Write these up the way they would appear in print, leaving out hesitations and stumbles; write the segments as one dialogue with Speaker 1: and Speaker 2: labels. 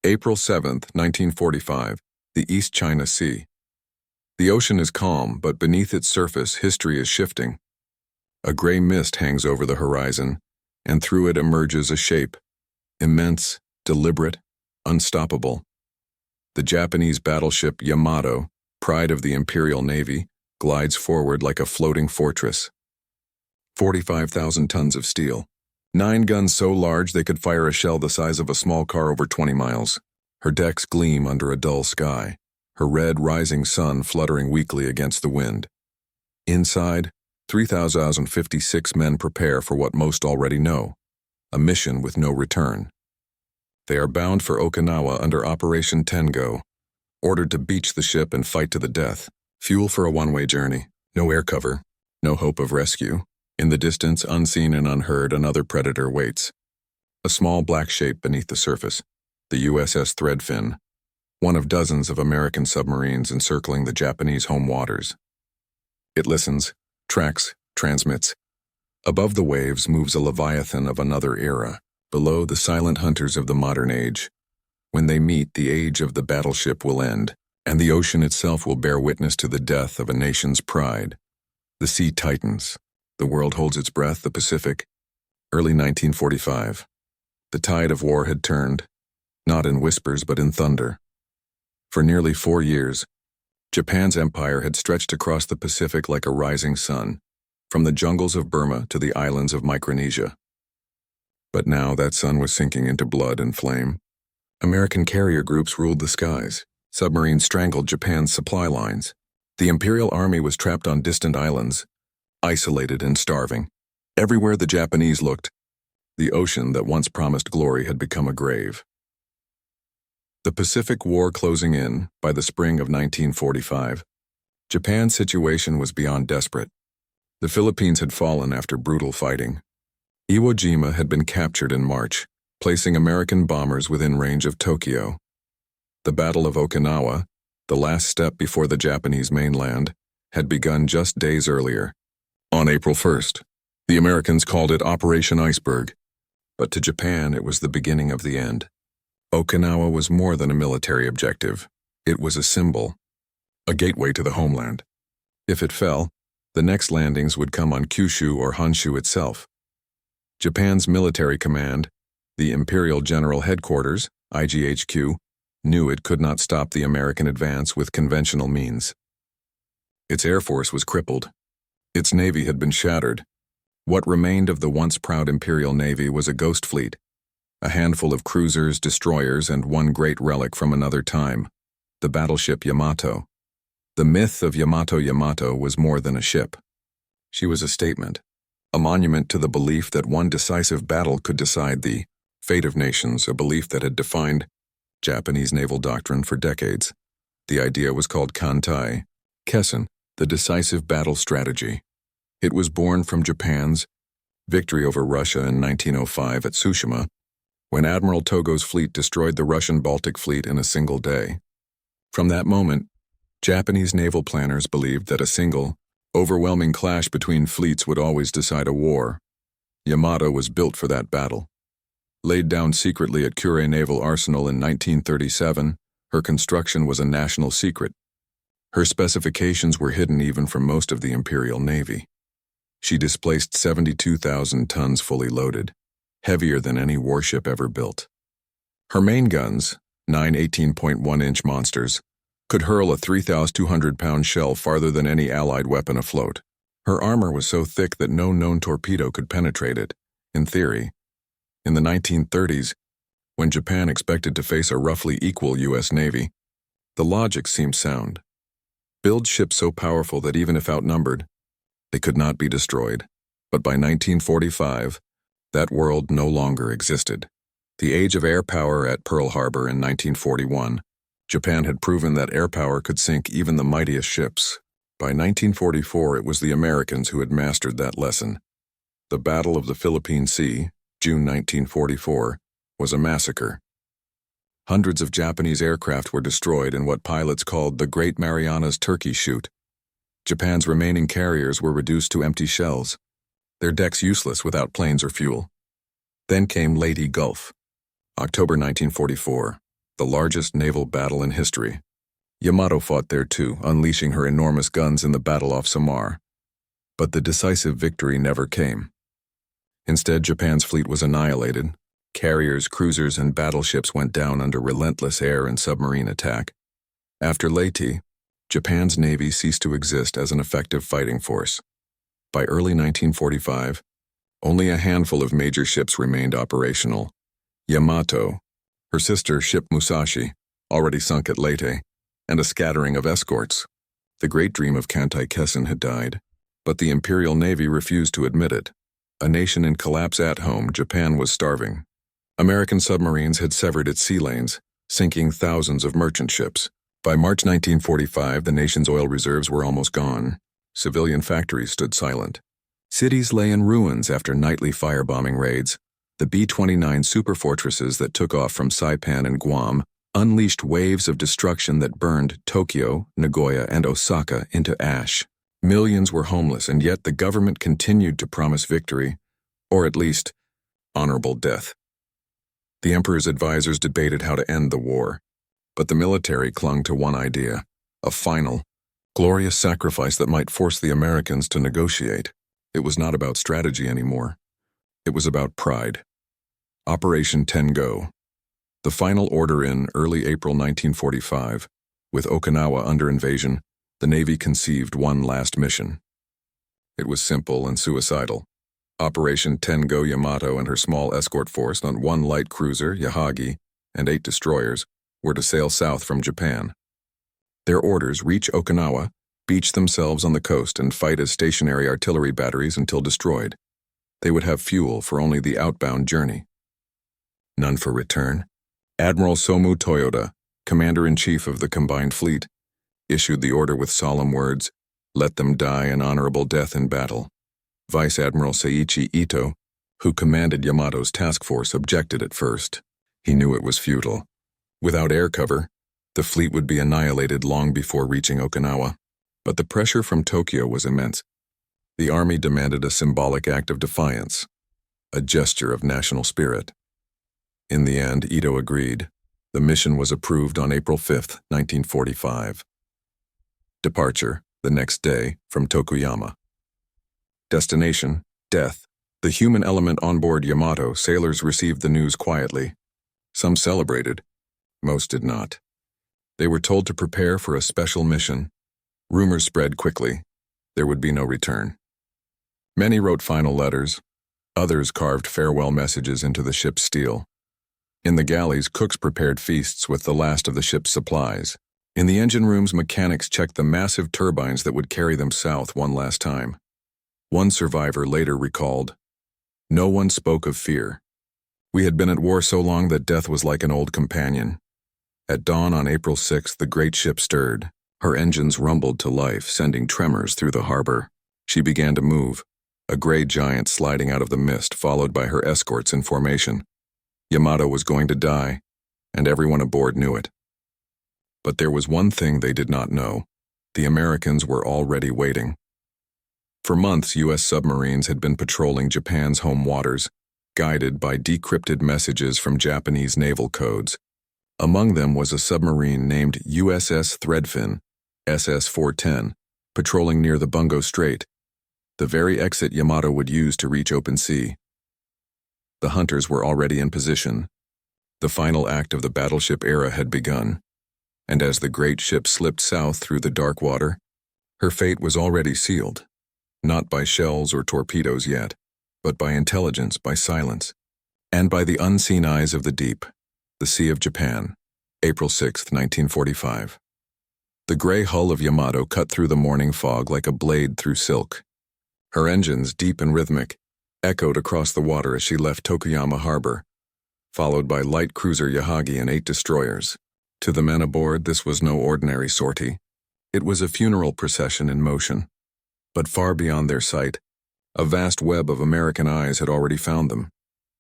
Speaker 1: April 7, 1945, the East China Sea. The ocean is calm, but beneath its surface, history is shifting. A gray mist hangs over the horizon, and through it emerges a shape, immense, deliberate, unstoppable. The Japanese battleship Yamato, pride of the Imperial Navy, glides forward like a floating fortress. 45,000 tons of steel. 9 guns so large they could fire a shell the size of a small car over 20 miles. Her decks gleam under a dull sky, her red rising sun fluttering weakly against the wind. Inside, 3,056 men prepare for what most already know, a mission with no return. They are bound for Okinawa under Operation Tengo, ordered to beach the ship and fight to the death. Fuel for a one-way journey, no air cover, no hope of rescue. In the distance, unseen and unheard, another predator waits. A small black shape beneath the surface, the USS Threadfin, one of dozens of American submarines encircling the Japanese home waters. It listens, tracks, transmits. Above the waves moves a leviathan of another era, below the silent hunters of the modern age. When they meet, the age of the battleship will end, and the ocean itself will bear witness to the death of a nation's pride. The sea tightens. The world holds its breath. The Pacific. Early 1945. The tide of war had turned, not in whispers but in thunder. For nearly 4 years, Japan's empire had stretched across the Pacific like a rising sun, from the jungles of Burma to the islands of Micronesia. But now that sun was sinking into blood and flame. American carrier groups ruled the skies. Submarines strangled Japan's supply lines. The Imperial Army was trapped on distant islands, isolated and starving. Everywhere the Japanese looked, the ocean that once promised glory had become a grave. The Pacific War closing in, by the spring of 1945, Japan's situation was beyond desperate. The Philippines had fallen after brutal fighting. Iwo Jima had been captured in March, placing American bombers within range of Tokyo. The Battle of Okinawa, the last step before the Japanese mainland, had begun just days earlier. On April 1st, the Americans called it Operation Iceberg, but to Japan it was the beginning of the end. Okinawa was more than a military objective. It was a symbol, a gateway to the homeland. If it fell, the next landings would come on Kyushu or Honshu itself. Japan's military command, the Imperial General Headquarters, IGHQ, knew it could not stop the American advance with conventional means. Its air force was crippled. Its navy had been shattered. What remained of the once proud Imperial Navy was a ghost fleet, a handful of cruisers, destroyers, and one great relic from another time, the battleship Yamato. The myth of Yamato was more than a ship. She was a statement, a monument to the belief that one decisive battle could decide the fate of nations, a belief that had defined Japanese naval doctrine for decades. The idea was called Kantai, Kessen, the decisive battle strategy. It was born from Japan's victory over Russia in 1905 at Tsushima, when Admiral Togo's fleet destroyed the Russian Baltic fleet in a single day. From that moment, Japanese naval planners believed that a single, overwhelming clash between fleets would always decide a war. Yamato was built for that battle. Laid down secretly at Kure Naval Arsenal in 1937, her construction was a national secret. Her specifications were hidden even from most of the Imperial Navy. She displaced 72,000 tons fully loaded, heavier than any warship ever built. Her main guns, 9 18.1-inch monsters, could hurl a 3,200-pound shell farther than any Allied weapon afloat. Her armor was so thick that no known torpedo could penetrate it, in theory. In the 1930s, when Japan expected to face a roughly equal U.S. Navy, the logic seemed sound. Build ships so powerful that even if outnumbered, they could not be destroyed. But by 1945, that world no longer existed. The age of air power at Pearl Harbor in 1941, Japan had proven that air power could sink even the mightiest ships. By 1944, it was the Americans who had mastered that lesson. The Battle of the Philippine Sea, June 1944, was a massacre. Hundreds of Japanese aircraft were destroyed in what pilots called the Great Marianas Turkey Shoot. Japan's remaining carriers were reduced to empty shells, their decks useless without planes or fuel. Then came Leyte Gulf, October 1944, the largest naval battle in history. Yamato fought there too, unleashing her enormous guns in the battle off Samar. But the decisive victory never came. Instead, Japan's fleet was annihilated. Carriers, cruisers, and battleships went down under relentless air and submarine attack. After Leyte, Japan's navy ceased to exist as an effective fighting force. By early 1945, only a handful of major ships remained operational. Yamato, her sister ship Musashi, already sunk at Leyte, and a scattering of escorts. The great dream of Kantai-Kessen had died, but the Imperial Navy refused to admit it. A nation in collapse at home, Japan was starving. American submarines had severed its sea lanes, sinking thousands of merchant ships. By March 1945, the nation's oil reserves were almost gone. Civilian factories stood silent. Cities lay in ruins after nightly firebombing raids. The B-29 superfortresses that took off from Saipan and Guam unleashed waves of destruction that burned Tokyo, Nagoya, and Osaka into ash. Millions were homeless, and yet the government continued to promise victory, or at least, honorable death. The emperor's advisors debated how to end the war, but the military clung to one idea: a final, glorious sacrifice that might force the Americans to negotiate. It was not about strategy anymore. It was about pride. Operation Tengo. The final order in early April 1945, with Okinawa under invasion, the Navy conceived one last mission. It was simple and suicidal. Operation Tengo. Yamato and her small escort force on one light cruiser, Yahagi, and 8 destroyers were to sail south from Japan. Their orders: reach Okinawa, beach themselves on the coast, and fight as stationary artillery batteries until destroyed. They would have fuel for only the outbound journey. None for return. Admiral Somu Toyoda, Commander-in-Chief of the combined fleet, issued the order with solemn words, "Let them die an honorable death in battle." Vice Admiral Seiichi Ito, who commanded Yamato's task force, objected at first. He knew it was futile. Without air cover, the fleet would be annihilated long before reaching Okinawa. But the pressure from Tokyo was immense. The army demanded a symbolic act of defiance, a gesture of national spirit. In the end, Ito agreed. The mission was approved on April 5, 1945. Departure, the next day, from Tokuyama. Destination, death. The human element on board Yamato, sailors received the news quietly. Some celebrated, most did not. They were told to prepare for a special mission. Rumors spread quickly. There would be no return. Many wrote final letters. Others carved farewell messages into the ship's steel. In the galleys, cooks prepared feasts with the last of the ship's supplies. In the engine rooms, mechanics checked the massive turbines that would carry them south one last time. One survivor later recalled, "No one spoke of fear. We had been at war so long that death was like an old companion." At dawn on April 6th, the great ship stirred. Her engines rumbled to life, sending tremors through the harbor. She began to move, a gray giant sliding out of the mist, followed by her escorts in formation. Yamato was going to die, and everyone aboard knew it. But there was one thing they did not know. The Americans were already waiting. For months, U.S. submarines had been patrolling Japan's home waters, guided by decrypted messages from Japanese naval codes. Among them was a submarine named USS Threadfin, SS-410, patrolling near the Bungo Strait, the very exit Yamato would use to reach open sea. The hunters were already in position. The final act of the battleship era had begun, and as the great ship slipped south through the dark water, her fate was already sealed, not by shells or torpedoes yet, but by intelligence, by silence, and by the unseen eyes of the deep, the Sea of Japan, April 6, 1945. The gray hull of Yamato cut through the morning fog like a blade through silk. Her engines, deep and rhythmic, echoed across the water as she left Tokuyama Harbor, followed by light cruiser Yahagi and 8 destroyers. To the men aboard, this was no ordinary sortie. It was a funeral procession in motion. But far beyond their sight, a vast web of American eyes had already found them.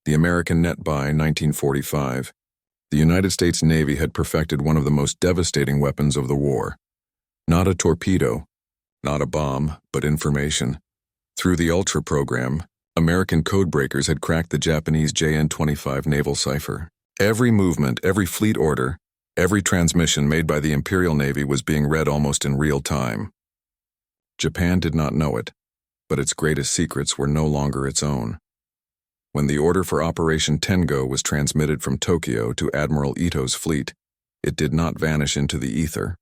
Speaker 1: The American net by 1945, the United States Navy had perfected one of the most devastating weapons of the war. Not a torpedo, not a bomb, but information. Through the Ultra program, American codebreakers had cracked the Japanese JN-25 naval cipher. Every movement, every fleet order, Every transmission made by the Imperial Navy was being read almost in real time. Japan did not know it, but its greatest secrets were no longer its own. When the order for Operation Tengo was transmitted from Tokyo to Admiral Ito's fleet, it did not vanish into the ether.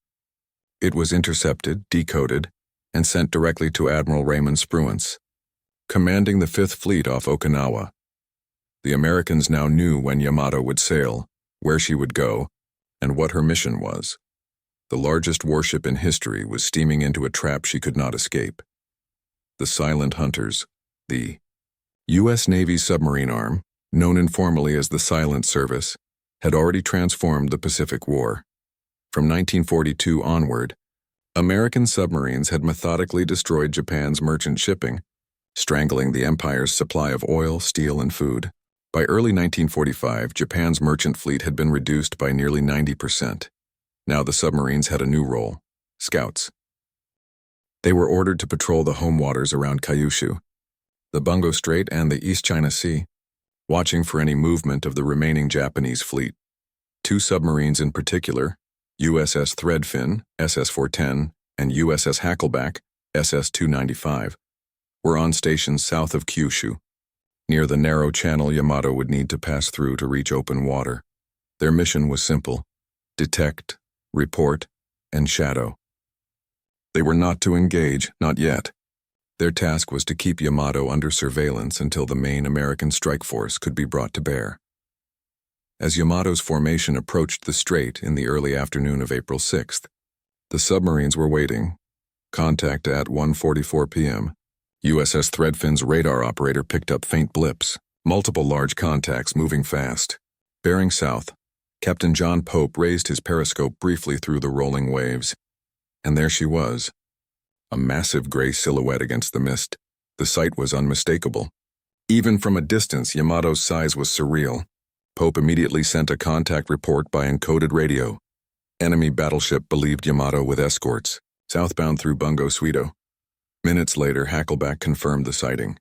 Speaker 1: It was intercepted, decoded, and sent directly to Admiral Raymond Spruance, commanding the Fifth Fleet off Okinawa. The Americans now knew when Yamato would sail, where she would go, and what her mission was. The largest warship in history was steaming into a trap she could not escape. The Silent Hunters, the U.S. Navy's submarine arm, known informally as the Silent Service, had already transformed the Pacific War. From 1942 onward, American submarines had methodically destroyed Japan's merchant shipping, strangling the empire's supply of oil, steel, and food. By early 1945, Japan's merchant fleet had been reduced by nearly 90%. Now the submarines had a new role: scouts. They were ordered to patrol the home waters around Kyushu, the Bungo Strait, and the East China Sea, watching for any movement of the remaining Japanese fleet. Two submarines in particular, USS Threadfin, SS-410, and USS Hackleback, SS-295, were on stations south of Kyushu, near the narrow channel Yamato would need to pass through to reach open water. Their mission was simple: detect, report, and shadow. They were not to engage, not yet. Their task was to keep Yamato under surveillance until the main American strike force could be brought to bear. As Yamato's formation approached the strait in the early afternoon of April 6th, the submarines were waiting. Contact at 1:44 p.m. USS Threadfin's radar operator picked up faint blips, multiple large contacts moving fast. Bearing south, Captain John Pope raised his periscope briefly through the rolling waves. And there she was, a massive gray silhouette against the mist. The sight was unmistakable. Even from a distance, Yamato's size was surreal. Pope immediately sent a contact report by encoded radio. Enemy battleship believed Yamato with escorts, southbound through Bungo Suido. Minutes later, Hackleback confirmed the sighting.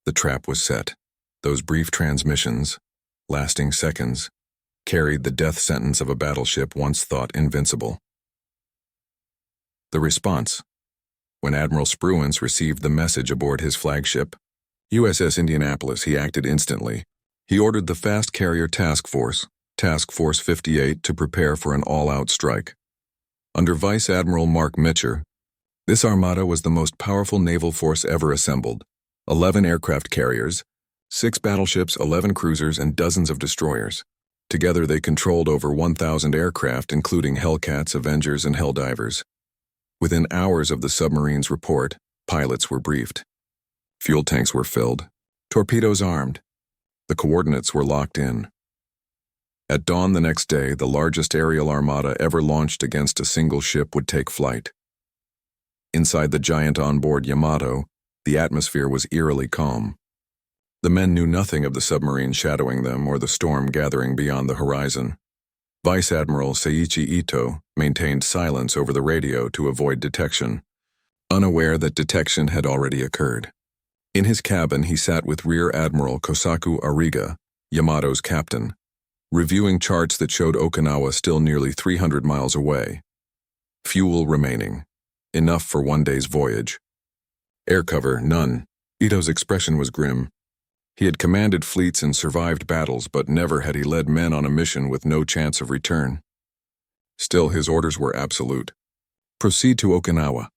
Speaker 1: The trap was set. Those brief transmissions, lasting seconds, carried the death sentence of a battleship once thought invincible. The response. When Admiral Spruance received the message aboard his flagship, USS Indianapolis, he acted instantly. He ordered the Fast Carrier Task Force, Task Force 58, to prepare for an all-out strike. Under Vice Admiral Mark Mitcher, this armada was the most powerful naval force ever assembled: 11 aircraft carriers, 6 battleships, 11 cruisers, and dozens of destroyers. Together they controlled over 1,000 aircraft, including Hellcats, Avengers, and Helldivers. Within hours of the submarine's report, pilots were briefed. Fuel tanks were filled, torpedoes armed. The coordinates were locked in. At dawn the next day, the largest aerial armada ever launched against a single ship would take flight. Inside the giant onboard Yamato, the atmosphere was eerily calm. The men knew nothing of the submarine shadowing them or the storm gathering beyond the horizon. Vice Admiral Seiichi Ito maintained silence over the radio to avoid detection, unaware that detection had already occurred. In his cabin, he sat with Rear Admiral Kosaku Ariga, Yamato's captain, reviewing charts that showed Okinawa still nearly 300 miles away. Fuel remaining, enough for one day's voyage. Air cover, none. Ito's expression was grim. He had commanded fleets and survived battles, but never had he led men on a mission with no chance of return. Still, his orders were absolute. Proceed to Okinawa.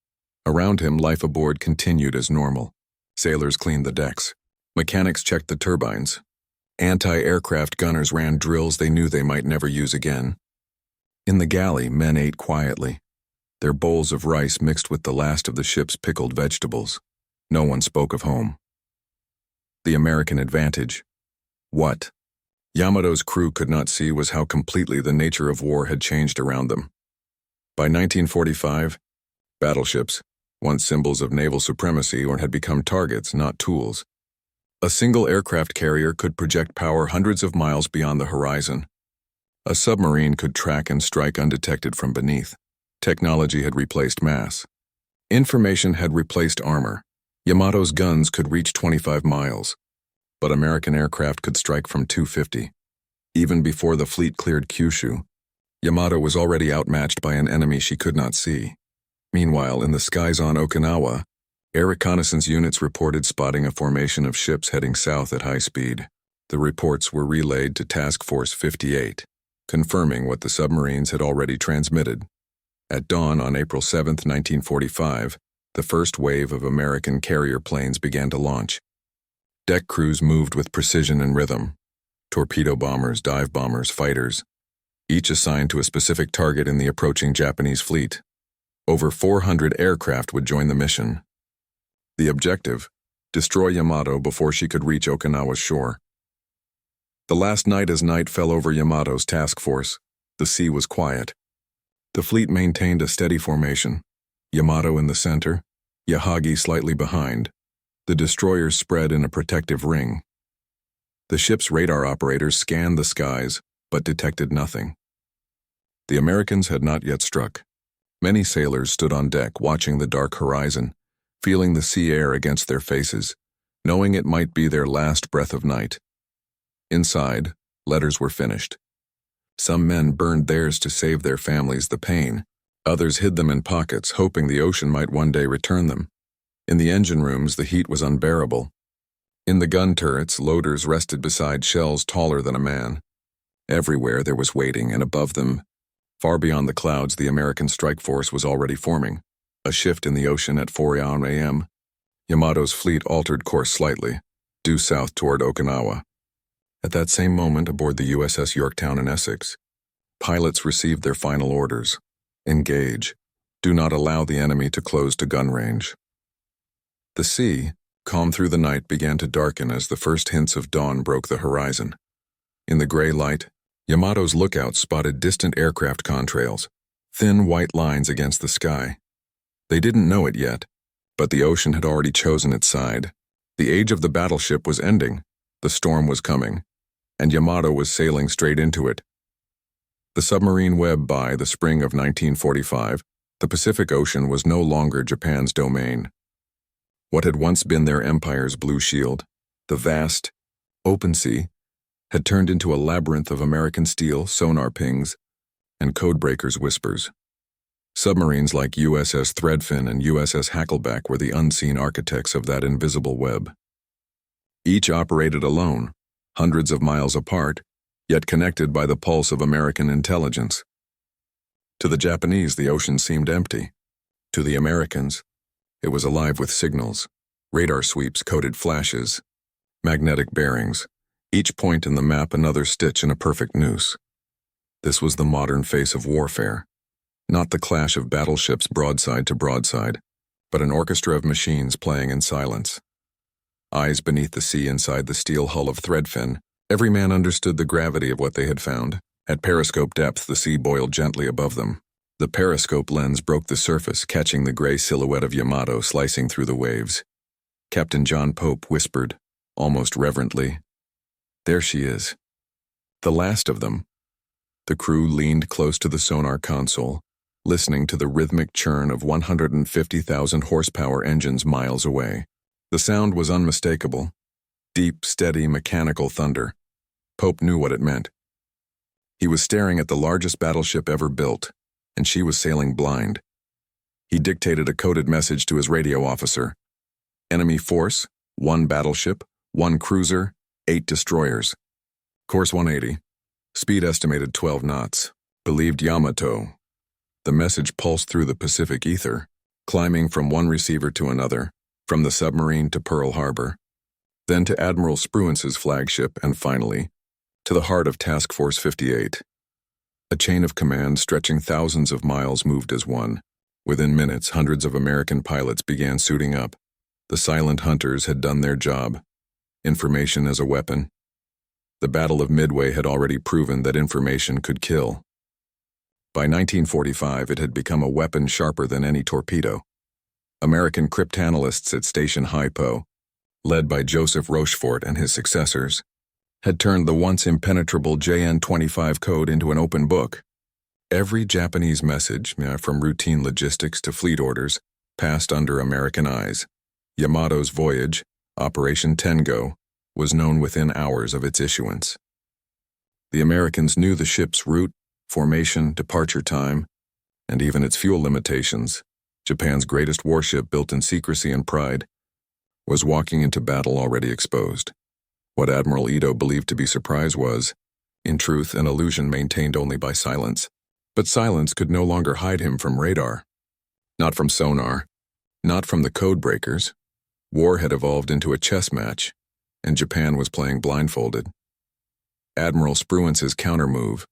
Speaker 1: Around him, life aboard continued as normal. Sailors cleaned the decks. Mechanics checked the turbines. Anti-aircraft gunners ran drills they knew they might never use again. In the galley, men ate quietly, their bowls of rice mixed with the last of the ship's pickled vegetables. No one spoke of home. The American advantage. What Yamato's crew could not see was how completely the nature of war had changed around them. By 1945, battleships, once symbols of naval supremacy, had become targets, not tools. A single aircraft carrier could project power hundreds of miles beyond the horizon. A submarine could track and strike undetected from beneath. Technology had replaced mass. Information had replaced armor. Yamato's guns could reach 25 miles, but American aircraft could strike from 250. Even before the fleet cleared Kyushu, Yamato was already outmatched by an enemy she could not see. Meanwhile, in the skies on Okinawa, air reconnaissance units reported spotting a formation of ships heading south at high speed. The reports were relayed to Task Force 58, confirming what the submarines had already transmitted. At dawn on April 7, 1945, the first wave of American carrier planes began to launch. Deck crews moved with precision and rhythm. Torpedo bombers, dive bombers, fighters, each assigned to a specific target in the approaching Japanese fleet. Over 400 aircraft would join the mission. The objective: destroy Yamato before she could reach Okinawa's shore. The last night as night fell over Yamato's task force, the sea was quiet. The fleet maintained a steady formation. Yamato in the center, Yahagi slightly behind. The destroyers spread in a protective ring. The ship's radar operators scanned the skies, but detected nothing. The Americans had not yet struck. Many sailors stood on deck watching the dark horizon, feeling the sea air against their faces, knowing it might be their last breath of night. Inside, letters were finished. Some men burned theirs to save their families the pain. Others hid them in pockets, hoping the ocean might one day return them. In the engine rooms, the heat was unbearable. In the gun turrets, loaders rested beside shells taller than a man. Everywhere there was waiting, and above them, far beyond the clouds, the American strike force was already forming. A shift in the ocean at 4 a.m. Yamato's fleet altered course slightly, due south toward Okinawa. At that same moment, aboard the USS Yorktown in Essex, pilots received their final orders. Engage. Do not allow the enemy to close to gun range. The sea, calm through the night, began to darken as the first hints of dawn broke the horizon. In the gray light, Yamato's lookout spotted distant aircraft contrails, thin white lines against the sky. They didn't know it yet, but the ocean had already chosen its side. The age of the battleship was ending, the storm was coming, and Yamato was sailing straight into it. The submarine web. By the spring of 1945, the Pacific Ocean was no longer Japan's domain. What had once been their empire's blue shield, the vast, open sea, had turned into a labyrinth of American steel, sonar pings, and codebreakers' whispers. Submarines like USS Threadfin and USS Hackleback were the unseen architects of that invisible web. Each operated alone, hundreds of miles apart, yet connected by the pulse of American intelligence. To the Japanese, the ocean seemed empty. To the Americans, it was alive with signals, radar sweeps, coded flashes, magnetic bearings, each point in the map another stitch in a perfect noose. This was the modern face of warfare, not the clash of battleships broadside to broadside, but an orchestra of machines playing in silence. Eyes beneath the sea inside the steel hull of Threadfin, every man understood the gravity of what they had found. At periscope depth, the sea boiled gently above them. The periscope lens broke the surface, catching the gray silhouette of Yamato slicing through the waves. Captain John Pope whispered, almost reverently, "There she is. The last of them." The crew leaned close to the sonar console, listening to the rhythmic churn of 150,000 horsepower engines miles away. The sound was unmistakable. Deep, steady, mechanical thunder. Pope knew what it meant. He was staring at the largest battleship ever built, and she was sailing blind. He dictated a coded message to his radio officer. Enemy force, 1 battleship, 1 cruiser, 8 destroyers. Course 180. Speed estimated 12 knots. Believed Yamato. The message pulsed through the Pacific ether, climbing from one receiver to another, from the submarine to Pearl Harbor, then to Admiral Spruance's flagship, and finally, to the heart of Task Force 58. A chain of command stretching thousands of miles moved as one. Within minutes, hundreds of American pilots began suiting up. The silent hunters had done their job. Information as a weapon. The Battle of Midway had already proven that information could kill. By 1945, it had become a weapon sharper than any torpedo. American cryptanalysts at Station Hypo, led by Joseph Rochefort and his successors, had turned the once impenetrable JN-25 code into an open book. Every Japanese message, from routine logistics to fleet orders, passed under American eyes. Yamato's voyage, Operation Tengo, was known within hours of its issuance. The Americans knew the ship's route, formation, departure time, and even its fuel limitations, Japan's greatest warship built in secrecy and pride, was walking into battle already exposed. What Admiral Ito believed to be surprise was, in truth, an illusion maintained only by silence. But silence could no longer hide him from radar. Not from sonar, not from the code breakers. War had evolved into a chess match, and Japan was playing blindfolded. Admiral Spruance's countermove.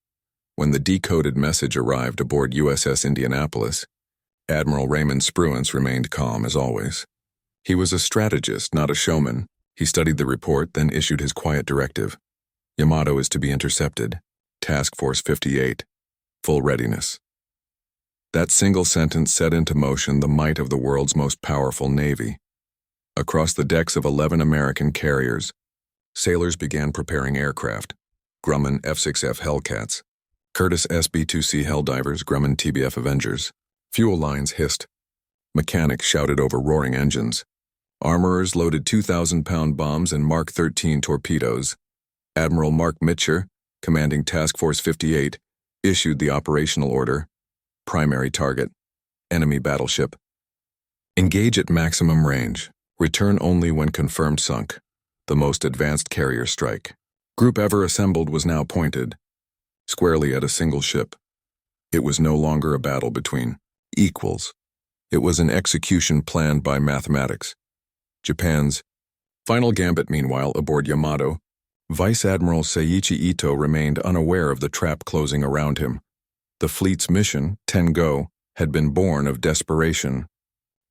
Speaker 1: When the decoded message arrived aboard USS Indianapolis, Admiral Raymond Spruance remained calm as always. He was a strategist, not a showman. He studied the report, then issued his quiet directive. Yamato is to be intercepted. Task Force 58. Full readiness. That single sentence set into motion the might of the world's most powerful navy. Across the decks of 11 American carriers, sailors began preparing aircraft. Grumman F-6F Hellcats, Curtiss SB-2C Helldivers, Grumman TBF Avengers. Fuel lines hissed. Mechanics shouted over roaring engines. Armorers loaded 2,000-pound bombs and Mark 13 torpedoes. Admiral Mark Mitcher, commanding Task Force 58, issued the operational order. Primary target, enemy battleship. Engage at maximum range. Return only when confirmed sunk. The most advanced carrier strike. Group ever assembled was now pointed, squarely at a single ship. It was no longer a battle between equals. It was an execution planned by mathematics. Japan's final gambit, meanwhile, aboard Yamato, Vice Admiral Seiichi Ito remained unaware of the trap closing around him. The fleet's mission, Tengo, had been born of desperation.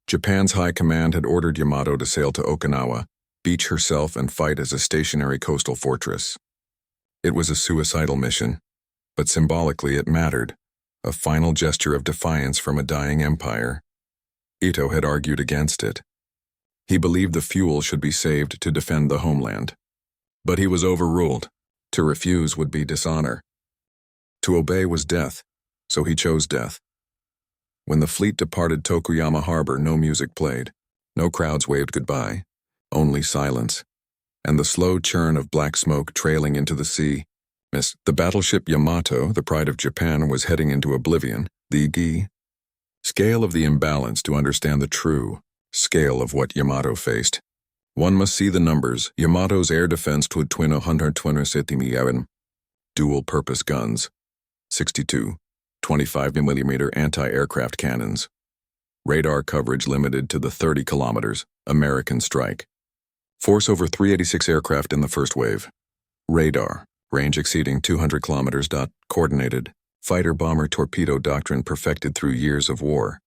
Speaker 1: Japan's high command had ordered Yamato to sail to Okinawa, beach herself and fight as a stationary coastal fortress. It was a suicidal mission, but symbolically it mattered, a final gesture of defiance from a dying empire. Ito had argued against it. He believed the fuel should be saved to defend the homeland. But he was overruled. To refuse would be dishonor. To obey was death, so he chose death. When the fleet departed Tokuyama Harbor, no music played, no crowds waved goodbye, only silence, and the slow churn of black smoke trailing into the sea. The battleship Yamato, the pride of Japan, was heading into oblivion. The scale of the imbalance to understand the true scale of what Yamato faced. One must see the numbers. Yamato's air defense would twin 127 dual-purpose guns, 62 25mm anti-aircraft cannons. Radar coverage limited to the 30 kilometers, American strike. Force over 386 aircraft in the first wave. Radar, range exceeding 200 kilometers. Coordinated, fighter-bomber torpedo doctrine perfected through years of war.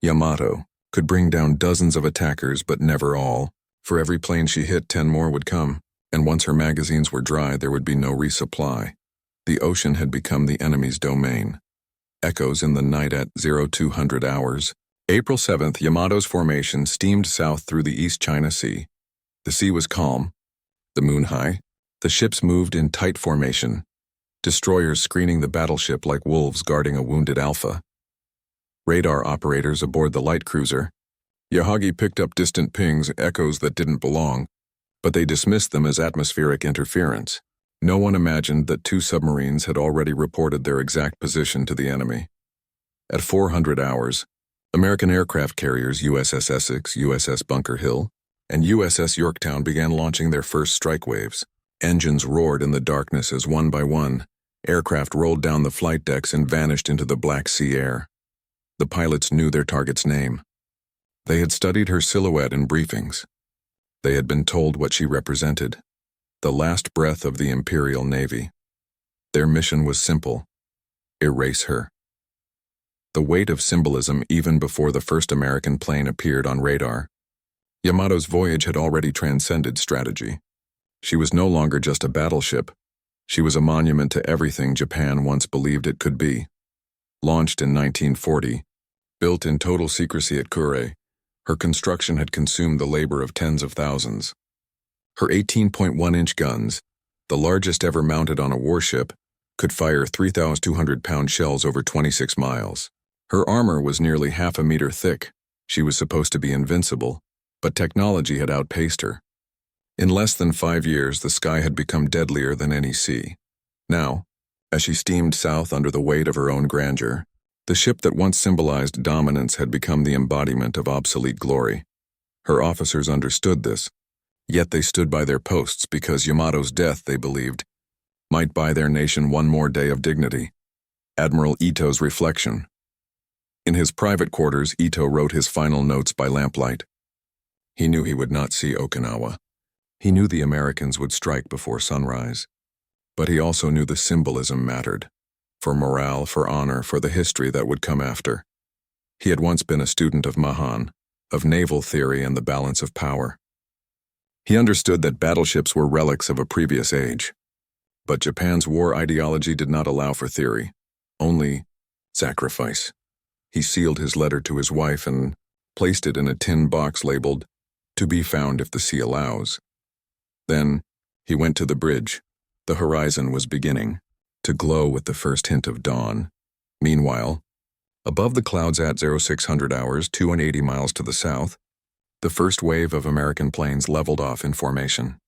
Speaker 1: Yamato could bring down dozens of attackers, but never all. For every plane she hit, 10 more would come, and once her magazines were dry, there would be no resupply. The ocean had become the enemy's domain. Echoes in the night at 0200 hours. April 7th, Yamato's formation steamed south through the East China Sea. The sea was calm, the moon high. The ships moved in tight formation, destroyers screening the battleship like wolves guarding a wounded alpha. Radar operators aboard the light cruiser. Yahagi picked up distant pings, echoes that didn't belong, but they dismissed them as atmospheric interference. No one imagined that 2 submarines had already reported their exact position to the enemy. At 400 hours, American aircraft carriers USS Essex, USS Bunker Hill, and USS Yorktown began launching their first strike waves. Engines roared in the darkness as one by one, aircraft rolled down the flight decks and vanished into the Black Sea air. The pilots knew their target's name. They had studied her silhouette in briefings. They had been told what she represented, the last breath of the Imperial Navy. Their mission was simple: erase her. The weight of symbolism even before the first American plane appeared on radar. Yamato's voyage had already transcended strategy. She was no longer just a battleship. She was a monument to everything Japan once believed it could be. Launched in 1940, built in total secrecy at Kure, her construction had consumed the labor of tens of thousands. Her 18.1-inch guns, the largest ever mounted on a warship, could fire 3,200-pound shells over 26 miles. Her armor was nearly half a meter thick. She was supposed to be invincible, but technology had outpaced her. In less than 5 years, the sky had become deadlier than any sea. Now, As she steamed south under the weight of her own grandeur, the ship that once symbolized dominance had become the embodiment of obsolete glory. Her officers understood this, yet they stood by their posts because Yamato's death, they believed, might buy their nation one more day of dignity. Admiral Ito's reflection. In his private quarters, Ito wrote his final notes by lamplight. He knew he would not see Okinawa. He knew the Americans would strike before sunrise. But he also knew the symbolism mattered. For morale, for honor, for the history that would come after. He had once been a student of Mahan, of naval theory and the balance of power. He understood that battleships were relics of a previous age. But Japan's war ideology did not allow for theory, only sacrifice. He sealed his letter to his wife and placed it in a tin box labeled, "To be found if the sea allows." Then, he went to the bridge. The horizon was beginning to glow with the first hint of dawn. Meanwhile, above the clouds at 0600 hours, 280 miles to the south, the first wave of American planes leveled off in formation.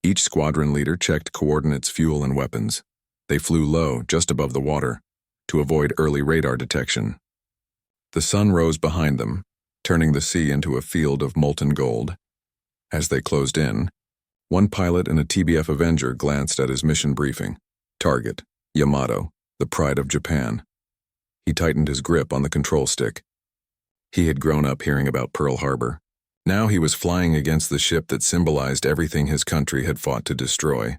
Speaker 1: Each squadron leader checked coordinates, fuel, and weapons. They flew low, just above the water, to avoid early radar detection. The sun rose behind them, turning the sea into a field of molten gold. As they closed in, one pilot and a TBF Avenger glanced at his mission briefing. Target, Yamato, the pride of Japan. He tightened his grip on the control stick. He had grown up hearing about Pearl Harbor. Now he was flying against the ship that symbolized everything his country had fought to destroy.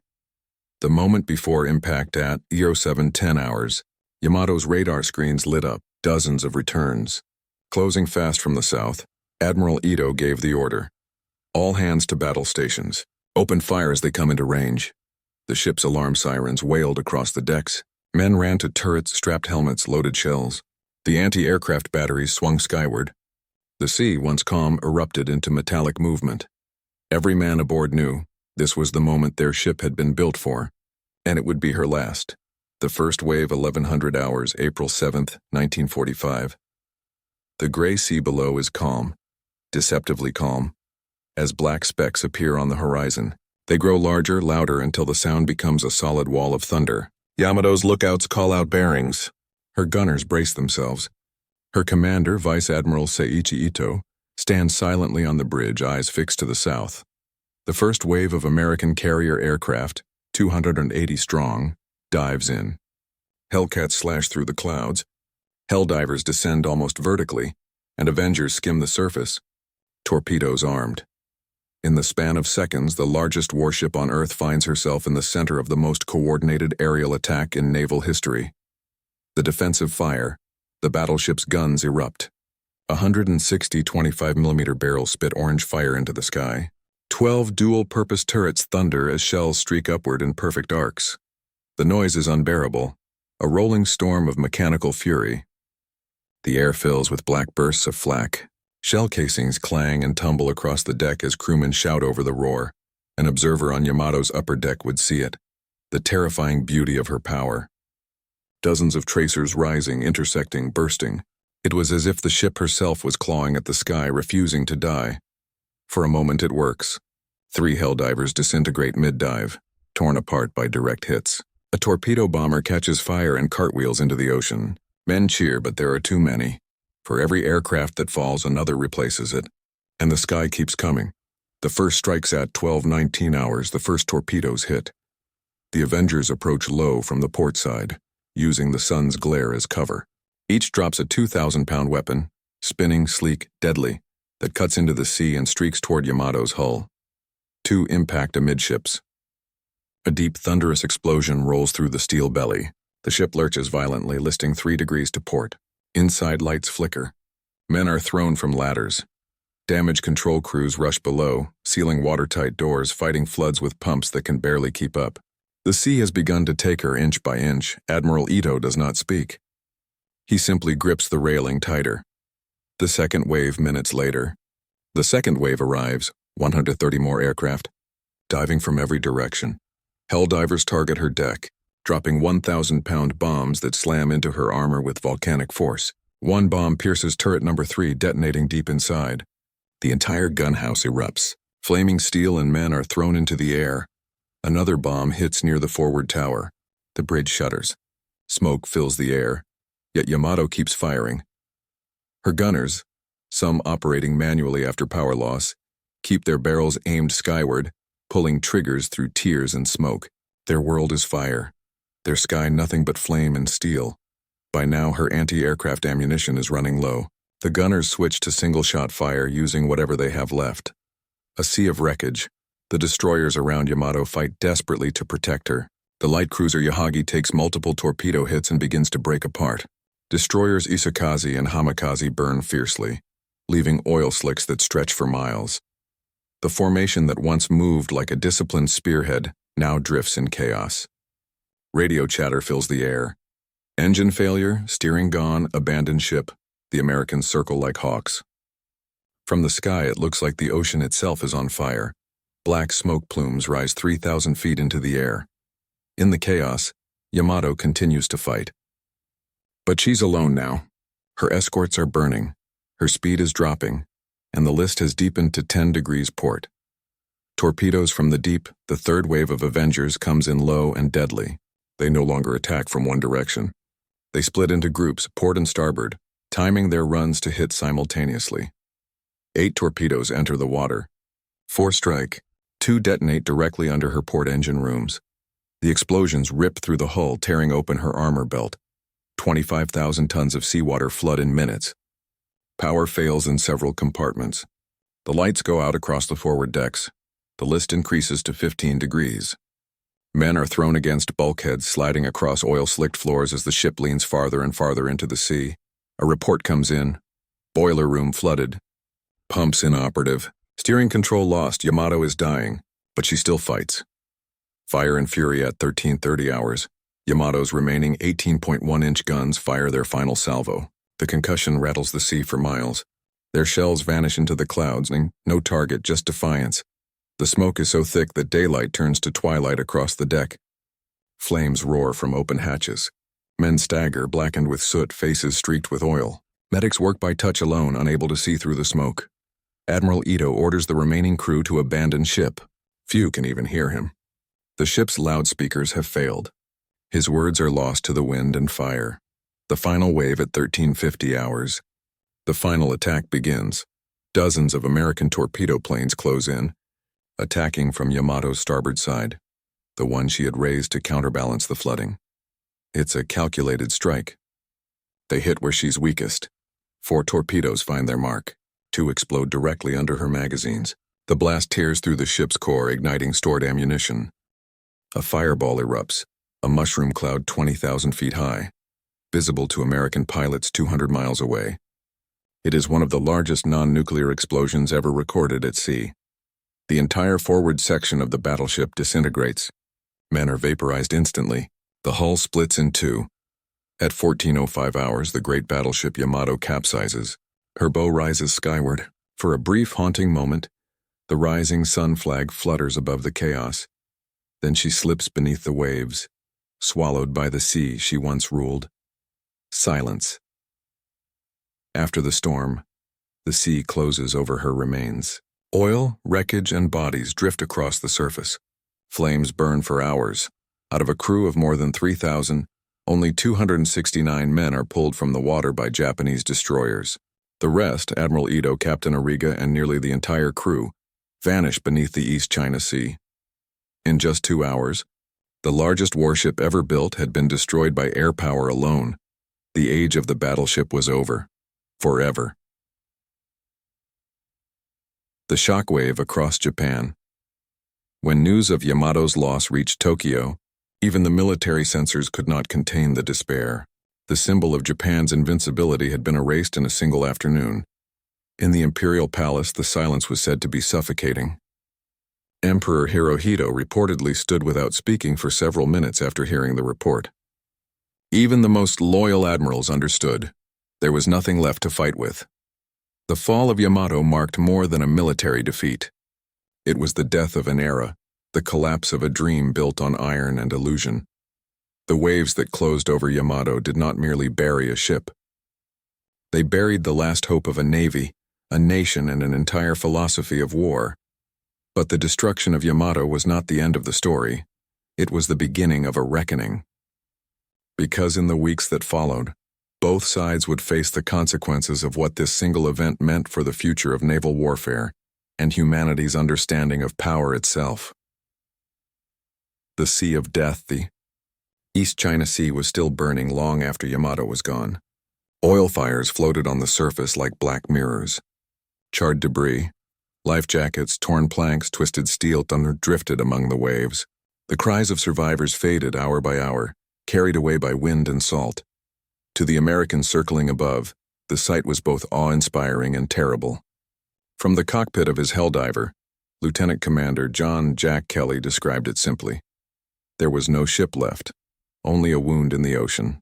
Speaker 1: The moment before impact at 0710 hours, Yamato's radar screens lit up, dozens of returns. Closing fast from the south, Admiral Ito gave the order. All hands to battle stations. Open fire as they come into range. The ship's alarm sirens wailed across the decks. Men ran to turrets, strapped helmets, loaded shells. The anti-aircraft batteries swung skyward. The sea, once calm, erupted into metallic movement. Every man aboard knew this was the moment their ship had been built for, and it would be her last. The first wave, 1100 hours, April 7th, 1945. The gray sea below is calm, deceptively calm. As black specks appear on the horizon, they grow larger, louder, until the sound becomes a solid wall of thunder. Yamato's lookouts call out bearings. Her gunners brace themselves. Her commander, Vice Admiral Seiichi Ito, stands silently on the bridge, eyes fixed to the south. The first wave of American carrier aircraft, 280 strong, dives in. Hellcats slash through the clouds. Helldivers descend almost vertically, and Avengers skim the surface. Torpedoes armed. In the span of seconds, the largest warship on Earth finds herself in the center of the most coordinated aerial attack in naval history. The defensive fire, the battleship's guns erupt. 160 25mm barrels spit orange fire into the sky. 12 dual-purpose turrets thunder as shells streak upward in perfect arcs. The noise is unbearable, a rolling storm of mechanical fury. The air fills with black bursts of flak. Shell casings clang and tumble across the deck as crewmen shout over the roar. An observer on Yamato's upper deck would see it, the terrifying beauty of her power. Dozens of tracers rising, intersecting, bursting. It was as if the ship herself was clawing at the sky, refusing to die. For a moment it works. 3 helldivers disintegrate mid-dive, torn apart by direct hits. A torpedo bomber catches fire and cartwheels into the ocean. Men cheer, but there are too many. For every aircraft that falls, another replaces it. And the sky keeps coming. The first strikes at 12:19 hours, the first torpedoes hit. The Avengers approach low from the port side, using the sun's glare as cover. Each drops a 2,000-pound weapon, spinning, sleek, deadly, that cuts into the sea and streaks toward Yamato's hull. 2 impact amidships. A deep, thunderous explosion rolls through the steel belly. The ship lurches violently, listing 3 degrees to port. Inside lights flicker. Men are thrown from ladders. Damage control crews rush below, sealing watertight doors, fighting floods with pumps that can barely keep up. The sea has begun to take her inch by inch. Admiral Ito does not speak. He simply grips the railing tighter. The second wave minutes later. The second wave arrives, 130 more aircraft, diving from every direction. Helldivers target her deck, dropping 1,000-pound bombs that slam into her armor with volcanic force. One bomb pierces turret number 3, detonating deep inside. The entire gunhouse erupts. Flaming steel and men are thrown into the air. Another bomb hits near the forward tower. The bridge shudders. Smoke fills the air, yet Yamato keeps firing. Her gunners, some operating manually after power loss, keep their barrels aimed skyward, pulling triggers through tears and smoke. Their world is fire, their sky nothing but flame and steel. By now, her anti-aircraft ammunition is running low. The gunners switch to single-shot fire using whatever they have left. A sea of wreckage. The destroyers around Yamato fight desperately to protect her. The light cruiser Yahagi takes multiple torpedo hits and begins to break apart. Destroyers Isakaze and Hamikaze burn fiercely, leaving oil slicks that stretch for miles. The formation that once moved like a disciplined spearhead now drifts in chaos. Radio chatter fills the air. Engine failure, steering gone, abandoned ship. The Americans circle like hawks. From the sky, it looks like the ocean itself is on fire. Black smoke plumes rise 3,000 feet into the air. In the chaos, Yamato continues to fight. But she's alone now. Her escorts are burning, her speed is dropping, and the list has deepened to 10 degrees port. Torpedoes from the deep, the third wave of Avengers comes in low and deadly. They no longer attack from one direction. They split into groups, port and starboard, timing their runs to hit simultaneously. 8 torpedoes enter the water. 4 strike. 2 detonate directly under her port engine rooms. The explosions rip through the hull, tearing open her armor belt. 25,000 tons of seawater flood in minutes. Power fails in several compartments. The lights go out across the forward decks. The list increases to 15 degrees. Men are thrown against bulkheads, sliding across oil-slicked floors as the ship leans farther and farther into the sea. A report comes in. Boiler room flooded. Pumps inoperative. Steering control lost. Yamato is dying, but she still fights. Fire and fury at 13:30 hours. Yamato's remaining 18.1-inch guns fire their final salvo. The concussion rattles the sea for miles. Their shells vanish into the clouds, and no target, just defiance. The smoke is so thick that daylight turns to twilight across the deck. Flames roar from open hatches. Men stagger, blackened with soot, faces streaked with oil. Medics work by touch alone, unable to see through the smoke. Admiral Ito orders the remaining crew to abandon ship. Few can even hear him. The ship's loudspeakers have failed. His words are lost to the wind and fire. The final wave at 13:50 hours. The final attack begins. Dozens of American torpedo planes close in, attacking from Yamato's starboard side, the one she had raised to counterbalance the flooding. It's a calculated strike. They hit where she's weakest. 4 torpedoes find their mark. 2 explode directly under her magazines. The blast tears through the ship's core, igniting stored ammunition. A fireball erupts, a mushroom cloud 20,000 feet high, visible to American pilots 200 miles away. It is one of the largest non-nuclear explosions ever recorded at sea. The entire forward section of the battleship disintegrates. Men are vaporized instantly. The hull splits in 2. At 14:05 hours, the great battleship Yamato capsizes. Her bow rises skyward. For a brief, haunting moment, the rising sun flag flutters above the chaos. Then she slips beneath the waves, swallowed by the sea she once ruled. Silence. After the storm, the sea closes over her remains. Oil, wreckage, and bodies drift across the surface. Flames burn for hours. Out of a crew of more than 3,000, only 269 men are pulled from the water by Japanese destroyers. The rest, Admiral Ito, Captain Ariga, and nearly the entire crew, vanish beneath the East China Sea. In just 2 hours, the largest warship ever built had been destroyed by air power alone. The age of the battleship was over. Forever. The shockwave across Japan. When news of Yamato's loss reached Tokyo, even the military censors could not contain the despair. The symbol of Japan's invincibility had been erased in a single afternoon. In the imperial palace, the silence was said to be suffocating. Emperor Hirohito reportedly stood without speaking for several minutes after hearing the report. Even the most loyal admirals understood. There was nothing left to fight with. The fall of Yamato marked more than a military defeat. It was the death of an era, the collapse of a dream built on iron and illusion. The waves that closed over Yamato did not merely bury a ship. They buried the last hope of a navy, a nation, and an entire philosophy of war. But the destruction of Yamato was not the end of the story. It was the beginning of a reckoning. because in the weeks that followed, both sides would face the consequences of what this single event meant for the future of naval warfare and humanity's understanding of power itself. The Sea of Death. The East China Sea was still burning long after Yamato was gone. Oil fires floated on the surface like black mirrors. Charred debris, life jackets, torn planks, twisted steel thunder drifted among the waves. The cries of survivors faded hour by hour, carried away by wind and salt. To the Americans circling above, the sight was both awe-inspiring and terrible. From the cockpit of his Helldiver, Lieutenant Commander John Jack Kelly described it simply. There was no ship left, only a wound in the ocean.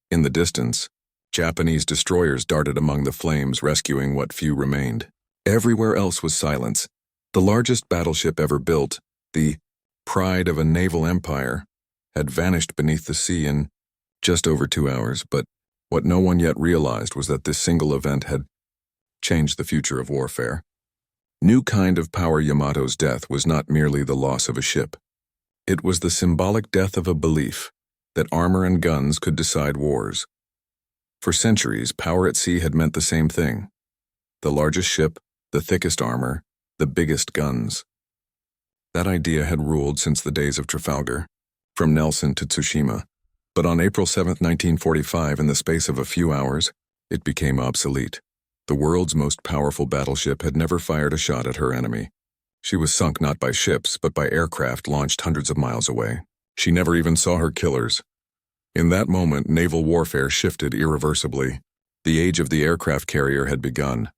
Speaker 1: In the distance, Japanese destroyers darted among the flames, rescuing what few remained. Everywhere else was silence. The largest battleship ever built, the pride of a naval empire, had vanished beneath the sea in just over 2 hours, but what no one yet realized was that this single event had changed the future of warfare. New kind of power. Yamato's death was not merely the loss of a ship. It was the symbolic death of a belief that armor and guns could decide wars. For centuries, power at sea had meant the same thing. The largest ship, the thickest armor, the biggest guns. That idea had ruled since the days of Trafalgar, from Nelson to Tsushima. But on April 7, 1945, in the space of a few hours, it became obsolete. The world's most powerful battleship had never fired a shot at her enemy. She was sunk not by ships, but by aircraft launched hundreds of miles away. She never even saw her killers. In that moment, naval warfare shifted irreversibly. The age of the aircraft carrier had begun.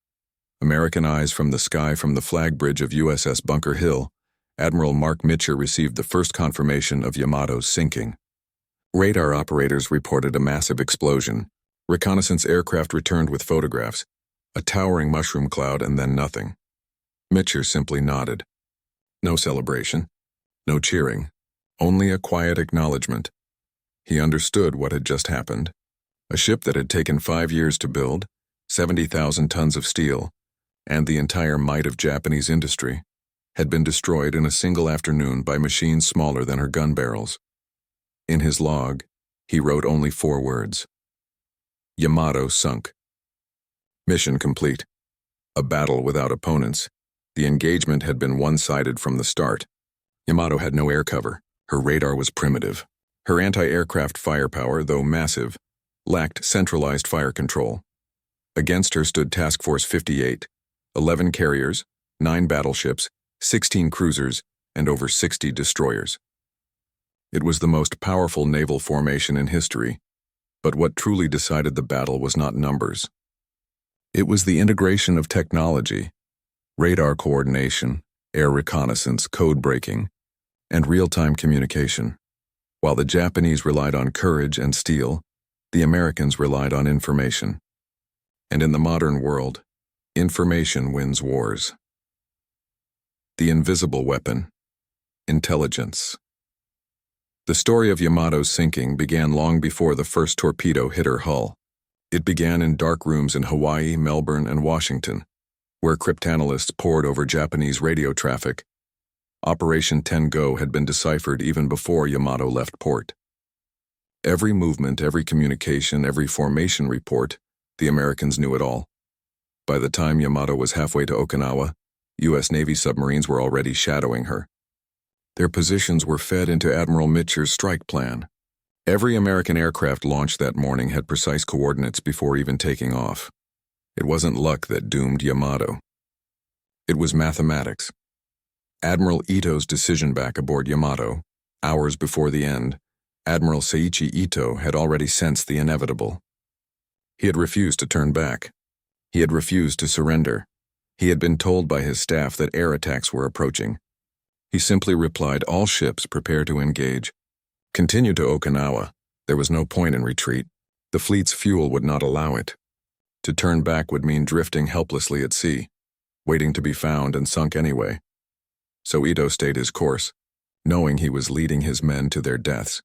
Speaker 1: American eyes from the sky from the flag bridge of USS Bunker Hill, Admiral Mark Mitcher received the first confirmation of Yamato's sinking. Radar operators reported a massive explosion. Reconnaissance aircraft returned with photographs, a towering mushroom cloud, and then nothing. Mitcher simply nodded. No celebration, no cheering, only a quiet acknowledgement. He understood what had just happened. A ship that had taken 5 years to build, 70,000 tons of steel, and the entire might of Japanese industry, had been destroyed in a single afternoon by machines smaller than her gun barrels. In his log, he wrote only 4 words. Yamato sunk. Mission complete. A battle without opponents. The engagement had been one-sided from the start. Yamato had no air cover. Her radar was primitive. Her anti-aircraft firepower, though massive, lacked centralized fire control. Against her stood Task Force 58, 11 carriers, 9 battleships, 16 cruisers, and over 60 destroyers. It was the most powerful naval formation in history, but what truly decided the battle was not numbers. It was the integration of technology, radar coordination, air reconnaissance, code breaking, and real-time communication. While the Japanese relied on courage and steel, the Americans relied on information. And in the modern world, information wins wars. The invisible weapon, intelligence. The story of Yamato's sinking began long before the first torpedo hit her hull. It began in dark rooms in Hawaii, Melbourne, and Washington, where cryptanalysts pored over Japanese radio traffic. Operation Tengo had been deciphered even before Yamato left port. Every movement, every communication, every formation report, the Americans knew it all. By the time Yamato was halfway to Okinawa, U.S. Navy submarines were already shadowing her. Their positions were fed into Admiral Mitcher's strike plan. Every American aircraft launched that morning had precise coordinates before even taking off. It wasn't luck that doomed Yamato. It was mathematics. Admiral Ito's decision back aboard Yamato, hours before the end, Admiral Seiichi Ito had already sensed the inevitable. He had refused to turn back. He had refused to surrender. He had been told by his staff that air attacks were approaching. He simply replied, "All ships prepare to engage. Continue to Okinawa. There was no point in retreat. The fleet's fuel would not allow it. To turn back would mean drifting helplessly at sea, waiting to be found and sunk anyway." So Ito stayed his course, knowing he was leading his men to their deaths.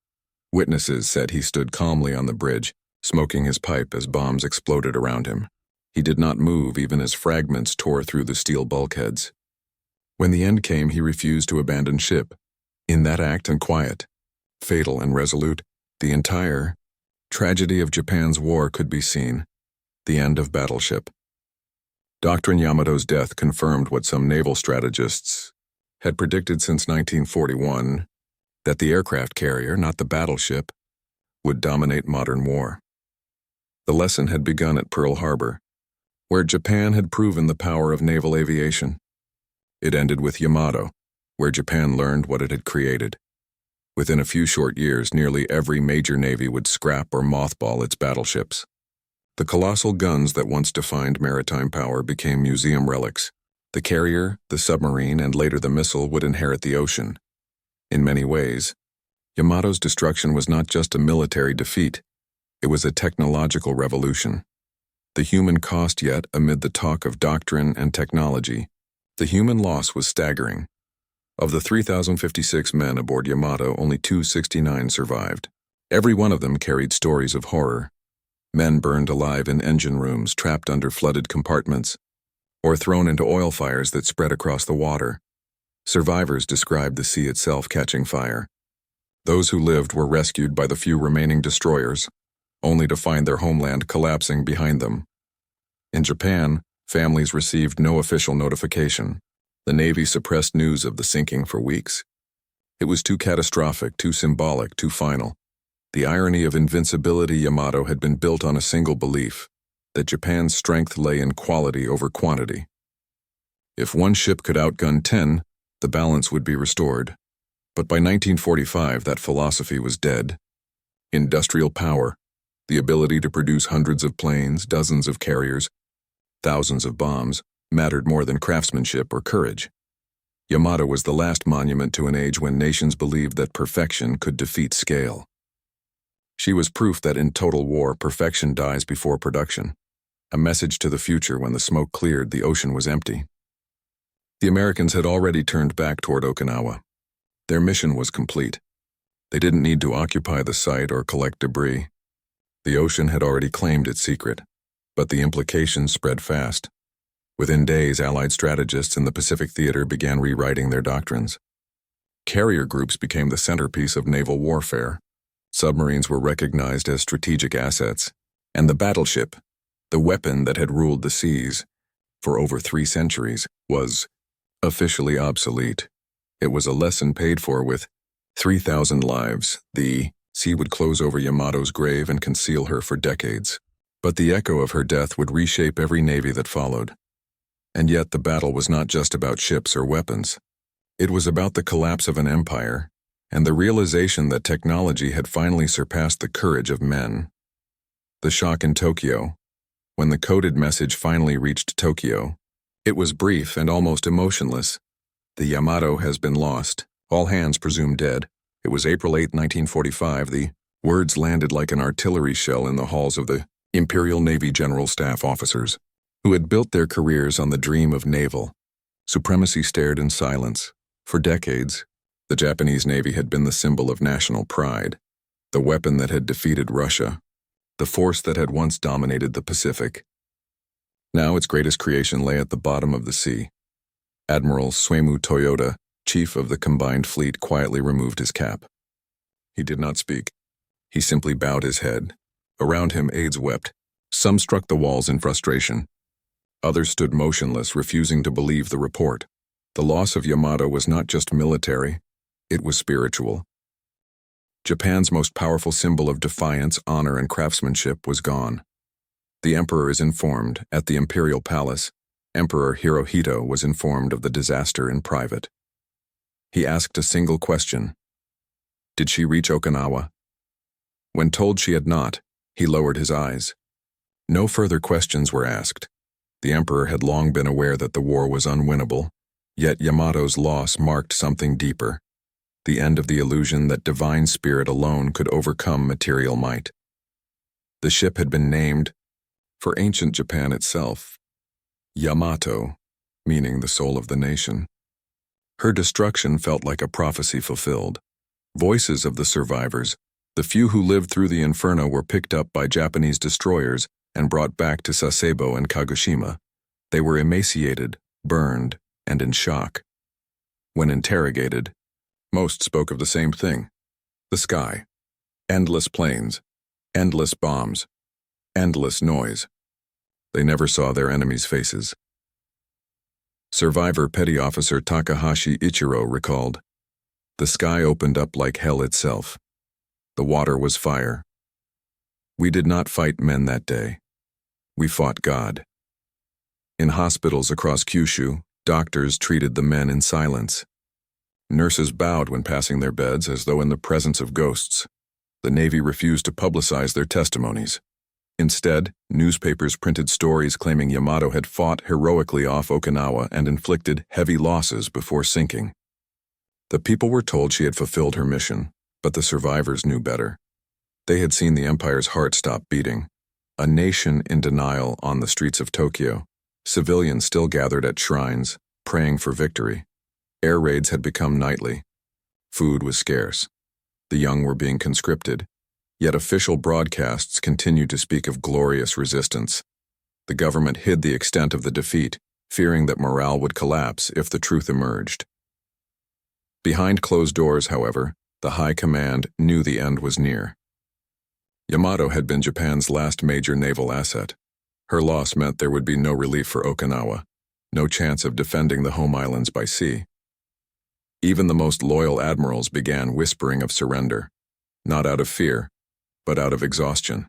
Speaker 1: Witnesses said he stood calmly on the bridge, smoking his pipe as bombs exploded around him. He did not move even as fragments tore through the steel bulkheads. When the end came, he refused to abandon ship. In that act and quiet, fatal and resolute, the entire Tragedy of Japan's war could be seen. The end of battleship. Doctrine Yamato's death confirmed what some naval strategists had predicted since 1941, that the aircraft carrier, not the battleship, would dominate modern war. The lesson had begun at Pearl Harbor, where Japan had proven the power of naval aviation. It ended with Yamato, where Japan learned what it had created. Within a few short years, nearly every major navy would scrap or mothball its battleships. The colossal guns that once defined maritime power became museum relics. The carrier, the submarine, and later the missile would inherit the ocean. In many ways, Yamato's destruction was not just a military defeat, it was a technological revolution. The human cost, yet, amid the talk of doctrine and technology, the human loss was staggering. Of the 3,056 men aboard Yamato, only 269 survived. Every one of them carried stories of horror. Men burned alive in engine rooms, trapped under flooded compartments, or thrown into oil fires that spread across the water. Survivors described the sea itself catching fire. Those who lived were rescued by the few remaining destroyers, only to find their homeland collapsing behind them. In Japan, families received no official notification. The Navy suppressed news of the sinking for weeks. It was too catastrophic, too symbolic, too final. The irony of invincibility. Yamato had been built on a single belief, that Japan's strength lay in quality over quantity. If one ship could outgun 10, the balance would be restored. But by 1945, that philosophy was dead. Industrial power, the ability to produce hundreds of planes, dozens of carriers, thousands of bombs, mattered more than craftsmanship or courage. Yamato was the last monument to an age when nations believed that perfection could defeat scale. She was proof that in total war, perfection dies before production. A message to the future when the smoke cleared, the ocean was empty. The Americans had already turned back toward Okinawa. Their mission was complete. They didn't need to occupy the site or collect debris. The ocean had already claimed its secret, but the implications spread fast. Within days, Allied strategists in the Pacific Theater began rewriting their doctrines. Carrier groups became the centerpiece of naval warfare. Submarines were recognized as strategic assets, and the battleship, the weapon that had ruled the seas for over 3 centuries, was officially obsolete. It was a lesson paid for with 3,000 lives. The sea would close over Yamato's grave and conceal her for decades. But the echo of her death would reshape every navy that followed. And yet the battle was not just about ships or weapons. It was about the collapse of an empire, and the realization that technology had finally surpassed the courage of men. The shock in Tokyo. When the coded message finally reached Tokyo, it was brief and almost emotionless. The Yamato has been lost, all hands presumed dead. It was April 8, 1945. The words landed like an artillery shell in the halls of the Imperial Navy General Staff officers, who had built their careers on the dream of naval supremacy. Stared in silence. For decades, the Japanese Navy had been the symbol of national pride, the weapon that had defeated Russia, the force that had once dominated the Pacific. Now its greatest creation lay at the bottom of the sea. Admiral Suemu Toyota, chief of the combined fleet, quietly removed his cap. He did not speak. He simply bowed his head. Around him, aides wept. Some struck the walls in frustration. Others stood motionless, refusing to believe the report. The loss of Yamato was not just military, it was spiritual. Japan's most powerful symbol of defiance, honor, and craftsmanship was gone. The emperor is informed. At the imperial palace, Emperor Hirohito was informed of the disaster in private. He asked a single question. Did she reach Okinawa? When told she had not, he lowered his eyes. No further questions were asked. The emperor had long been aware that the war was unwinnable, yet Yamato's loss marked something deeper. The end of the illusion that divine spirit alone could overcome material might. The ship had been named, for ancient Japan itself, Yamato, meaning the soul of the nation. Her destruction felt like a prophecy fulfilled. Voices of the survivors, the few who lived through the inferno, were picked up by Japanese destroyers and brought back to Sasebo and Kagoshima. They were emaciated, burned, and in shock. When interrogated, most spoke of the same thing: the sky, endless plains, Endless bombs. Endless noise. They never saw their enemies' faces. Survivor Petty Officer Takahashi Ichiro recalled, "The sky opened up like hell itself. The water was fire. We did not fight men that day. We fought God." In hospitals across Kyushu, doctors treated the men in silence. Nurses bowed when passing their beds as though in the presence of ghosts. The Navy refused to publicize their testimonies. Instead, newspapers printed stories claiming Yamato had fought heroically off Okinawa and inflicted heavy losses before sinking. The people were told she had fulfilled her mission, but the survivors knew better. They had seen the empire's heart stop beating. A nation in denial on the streets of Tokyo. Civilians still gathered at shrines, praying for victory. Air raids had become nightly. Food was scarce. The young were being conscripted. Yet official broadcasts continued to speak of glorious resistance. The government hid the extent of the defeat, fearing that morale would collapse if the truth emerged. Behind closed doors, however, the high command knew the end was near. Yamato had been Japan's last major naval asset. Her loss meant there would be no relief for Okinawa, no chance of defending the home islands by sea. Even the most loyal admirals began whispering of surrender, not out of fear, but out of exhaustion.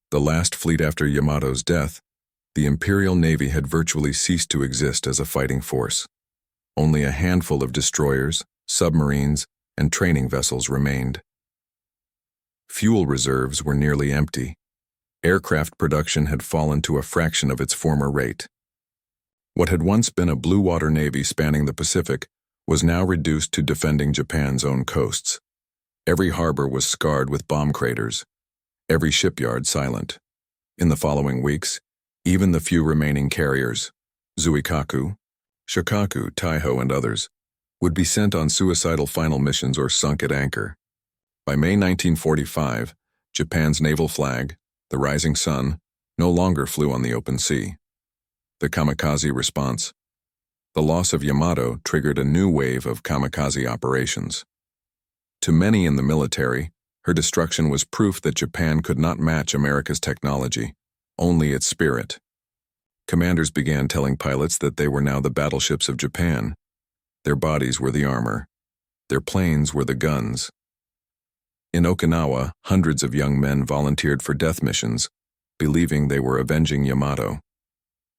Speaker 1: The last fleet after Yamato's death, the Imperial Navy had virtually ceased to exist as a fighting force. Only a handful of destroyers, submarines, and training vessels remained. Fuel reserves were nearly empty. Aircraft production had fallen to a fraction of its former rate. What had once been a blue water navy spanning the Pacific was now reduced to defending Japan's own coasts. Every harbor was scarred with bomb craters, every shipyard silent. In the following weeks, even the few remaining carriers, Zuikaku, Shokaku, Taiho, and others, would be sent on suicidal final missions or sunk at anchor. By May 1945, Japan's naval flag, the rising sun, no longer flew on the open sea. The kamikaze response. The loss of Yamato triggered a new wave of kamikaze operations. To many in the military, her destruction was proof that Japan could not match America's technology, only its spirit. Commanders began telling pilots that they were now the battleships of Japan. Their bodies were the armor. Their planes were the guns. In Okinawa, hundreds of young men volunteered for death missions, believing they were avenging Yamato.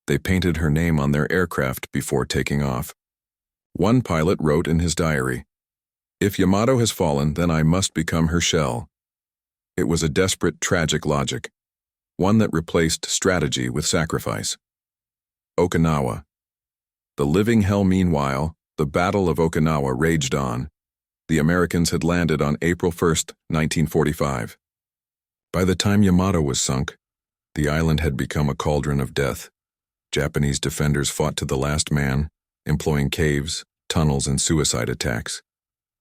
Speaker 1: They painted her name on their aircraft before taking off. One pilot wrote in his diary, "If Yamato has fallen, then I must become her shell." It was a desperate, tragic logic, one that replaced strategy with sacrifice. Okinawa. The living hell meanwhile, the Battle of Okinawa raged on. The Americans had landed on April 1st, 1945. By the time Yamato was sunk, the island had become a cauldron of death. Japanese defenders fought to the last man, employing caves, tunnels, and suicide attacks.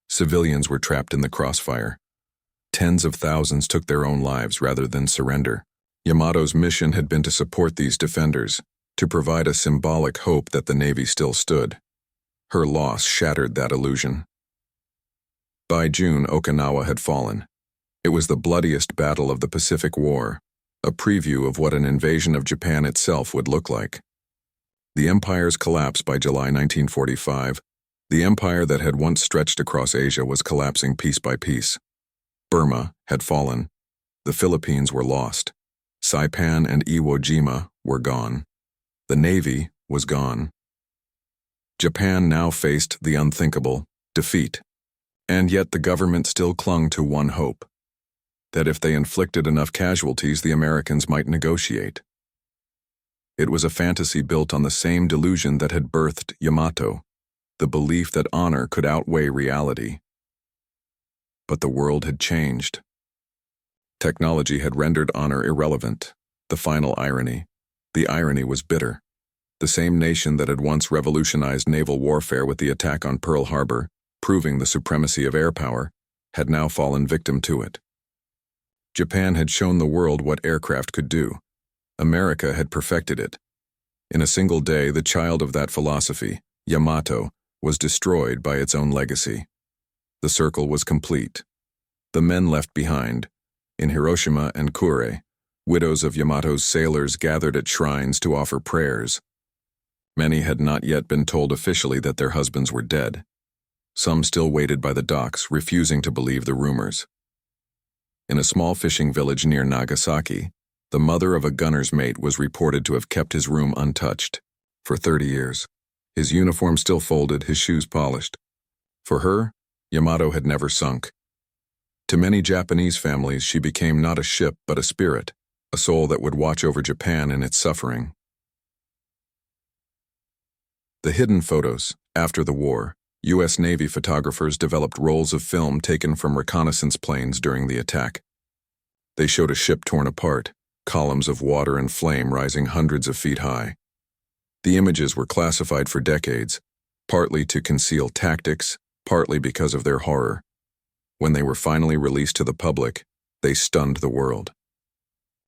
Speaker 1: Civilians were trapped in the crossfire. Tens of thousands took their own lives rather than surrender. Yamato's mission had been to support these defenders, to provide a symbolic hope that the Navy still stood. Her loss shattered that illusion. By June, Okinawa had fallen. It was the bloodiest battle of the Pacific War, a preview of what an invasion of Japan itself would look like. The empire's collapse by July 1945, the empire that had once stretched across Asia was collapsing piece by piece. Burma had fallen. The Philippines were lost. Saipan and Iwo Jima were gone. The Navy was gone. Japan now faced the unthinkable, defeat. And yet the government still clung to one hope, that if they inflicted enough casualties, the Americans might negotiate. It was a fantasy built on the same delusion that had birthed Yamato, the belief that honor could outweigh reality. But the world had changed. Technology had rendered honor irrelevant. The final irony. The irony was bitter. The same nation that had once revolutionized naval warfare with the attack on Pearl Harbor, proving the supremacy of air power, had now fallen victim to it. Japan had shown the world what aircraft could do. America had perfected it. In a single day, the child of that philosophy, Yamato, was destroyed by its own legacy. The circle was complete. The men left behind, In Hiroshima and Kure, widows of Yamato's sailors gathered at shrines to offer prayers. Many had not yet been told officially that their husbands were dead. Some still waited by the docks, refusing to believe the rumors. In a small fishing village near Nagasaki, the mother of a gunner's mate was reported to have kept his room untouched for 30 years. His uniform still folded, his shoes polished. For her, Yamato had never sunk. To many Japanese families, she became not a ship but a spirit, a soul that would watch over Japan in its suffering. The hidden photos. After the war, U.S. Navy photographers developed rolls of film taken from reconnaissance planes during the attack. They showed a ship torn apart, columns of water and flame rising hundreds of feet high. The images were classified for decades, partly to conceal tactics, partly because of their horror. When they were finally released to the public, they stunned the world.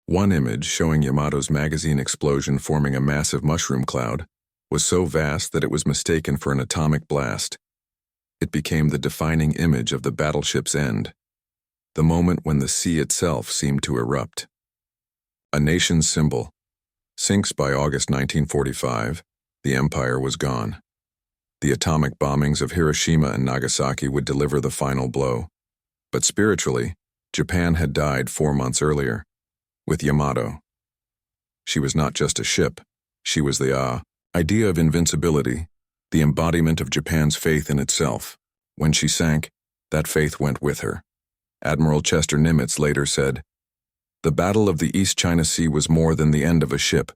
Speaker 1: One image, showing Yamato's magazine explosion forming a massive mushroom cloud, was so vast that it was mistaken for an atomic blast. It became the defining image of the battleship's end, the moment when the sea itself seemed to erupt. A nation's symbol. Sinks by August 1945, the empire was gone. The atomic bombings of Hiroshima and Nagasaki would deliver the final blow. But spiritually, Japan had died 4 months earlier, with Yamato. She was not just a ship, she was the idea of invincibility, the embodiment of Japan's faith in itself. When she sank, that faith went with her. Admiral Chester Nimitz later said, "The Battle of the East China Sea was more than the end of a ship.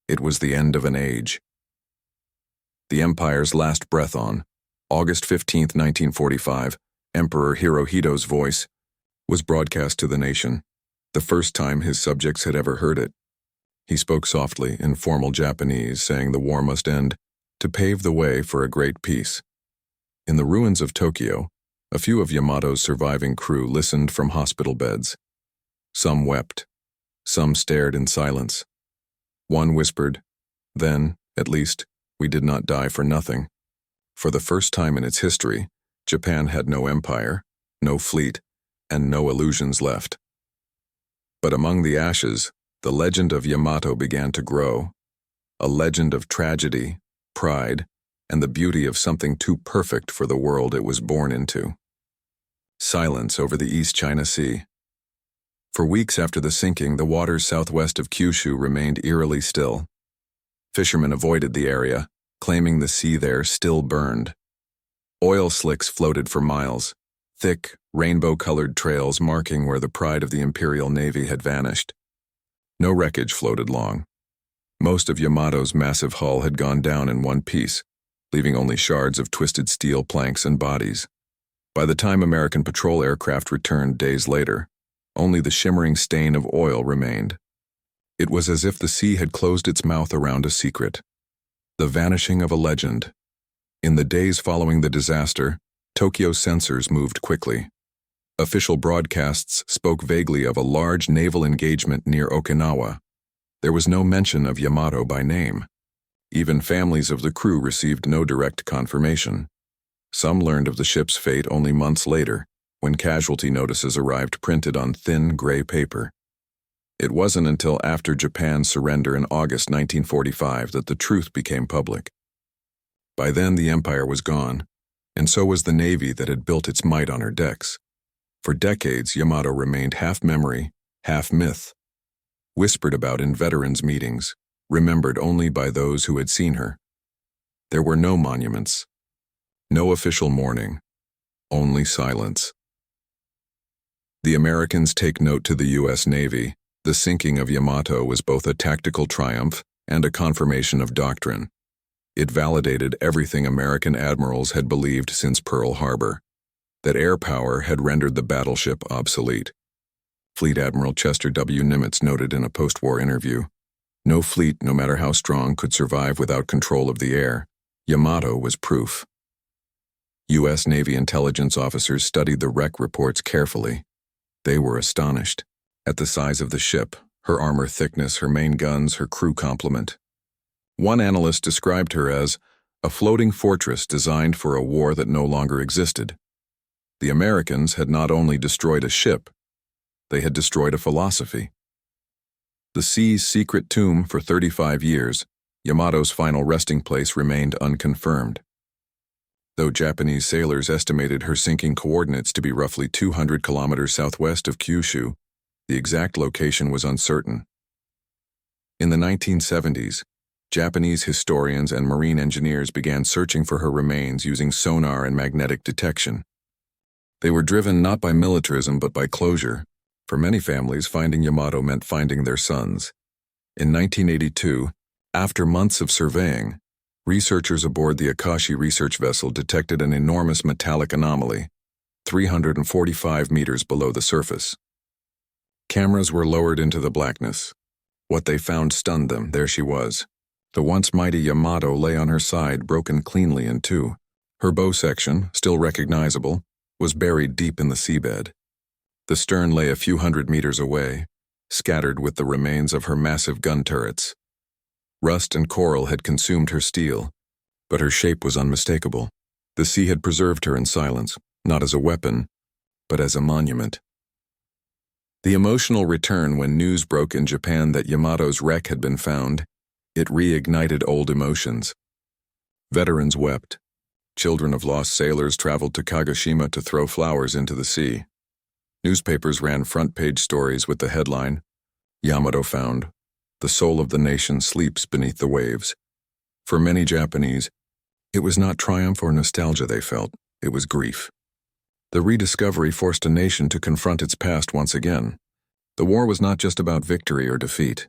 Speaker 1: It was the end of an age." The Empire's last breath on August 15, 1945, Emperor Hirohito's voice was broadcast to the nation, the first time his subjects had ever heard it. He spoke softly in formal Japanese, saying the war must end to pave the way for a great peace. In the ruins of Tokyo, a few of Yamato's surviving crew listened from hospital beds. Some wept. Some stared in silence. One whispered, "Then, at least, we did not die for nothing." For the first time in its history, Japan had no empire, no fleet, and no illusions left. But among the ashes, the legend of Yamato began to grow, a legend of tragedy, pride, and the beauty of something too perfect for the world it was born into. Silence over the East China Sea. For weeks after the sinking, the waters southwest of Kyushu remained eerily still. Fishermen avoided the area, claiming the sea there still burned. Oil slicks floated for miles, thick, rainbow-colored trails marking where the pride of the Imperial Navy had vanished. No wreckage floated long. Most of Yamato's massive hull had gone down in one piece, leaving only shards of twisted steel planks and bodies. By the time American patrol aircraft returned days later, only the shimmering stain of oil remained. It was as if the sea had closed its mouth around a secret. The vanishing of a legend. In the days following the disaster, Tokyo's censors moved quickly. Official broadcasts spoke vaguely of a large naval engagement near Okinawa. There was no mention of Yamato by name. Even families of the crew received no direct confirmation. Some learned of the ship's fate only months later, when casualty notices arrived printed on thin gray paper. It wasn't until after Japan's surrender in August 1945 that the truth became public. By then the empire was gone, and so was the navy that had built its might on her decks. For decades, Yamato remained half memory, half myth, whispered about in veterans' meetings, remembered only by those who had seen her. There were no monuments, no official mourning, only silence. The Americans take note to the U.S. Navy. The sinking of Yamato was both a tactical triumph and a confirmation of doctrine. It validated everything American admirals had believed since Pearl Harbor, that air power had rendered the battleship obsolete. Fleet Admiral Chester W. Nimitz noted in a post-war interview, "No fleet, no matter how strong, could survive without control of the air. Yamato was proof." U.S. Navy intelligence officers studied the wreck reports carefully. They were astonished at the size of the ship, her armor thickness, her main guns, her crew complement. One analyst described her as a floating fortress designed for a war that no longer existed. The Americans had not only destroyed a ship, They had destroyed a philosophy. The sea's secret tomb for 35 years, Yamato's final resting place remained unconfirmed. Though Japanese sailors estimated her sinking coordinates to be roughly 200 kilometers southwest of Kyushu, the exact location was uncertain. In the 1970s, Japanese historians and marine engineers began searching for her remains using sonar and magnetic detection. They were driven not by militarism but by closure. For many families, finding Yamato meant finding their sons. In 1982, after months of surveying, researchers aboard the Akashi research vessel detected an enormous metallic anomaly, 345 meters below the surface. Cameras were lowered into the blackness. What they found stunned them. There she was. The once mighty Yamato lay on her side, broken cleanly in two. Her bow section, still recognizable, was buried deep in the seabed. The stern lay a few hundred meters away, scattered with the remains of her massive gun turrets. Rust and coral had consumed her steel, but her shape was unmistakable. The sea had preserved her in silence, not as a weapon, but as a monument. The emotional return when news broke in Japan that Yamato's wreck had been found, it reignited old emotions. Veterans wept. Children of lost sailors traveled to Kagoshima to throw flowers into the sea. Newspapers ran front-page stories with the headline, "Yamato found. The soul of the nation sleeps beneath the waves." For many Japanese, it was not triumph or nostalgia they felt, it was grief. The rediscovery forced a nation to confront its past once again. The war was not just about victory or defeat.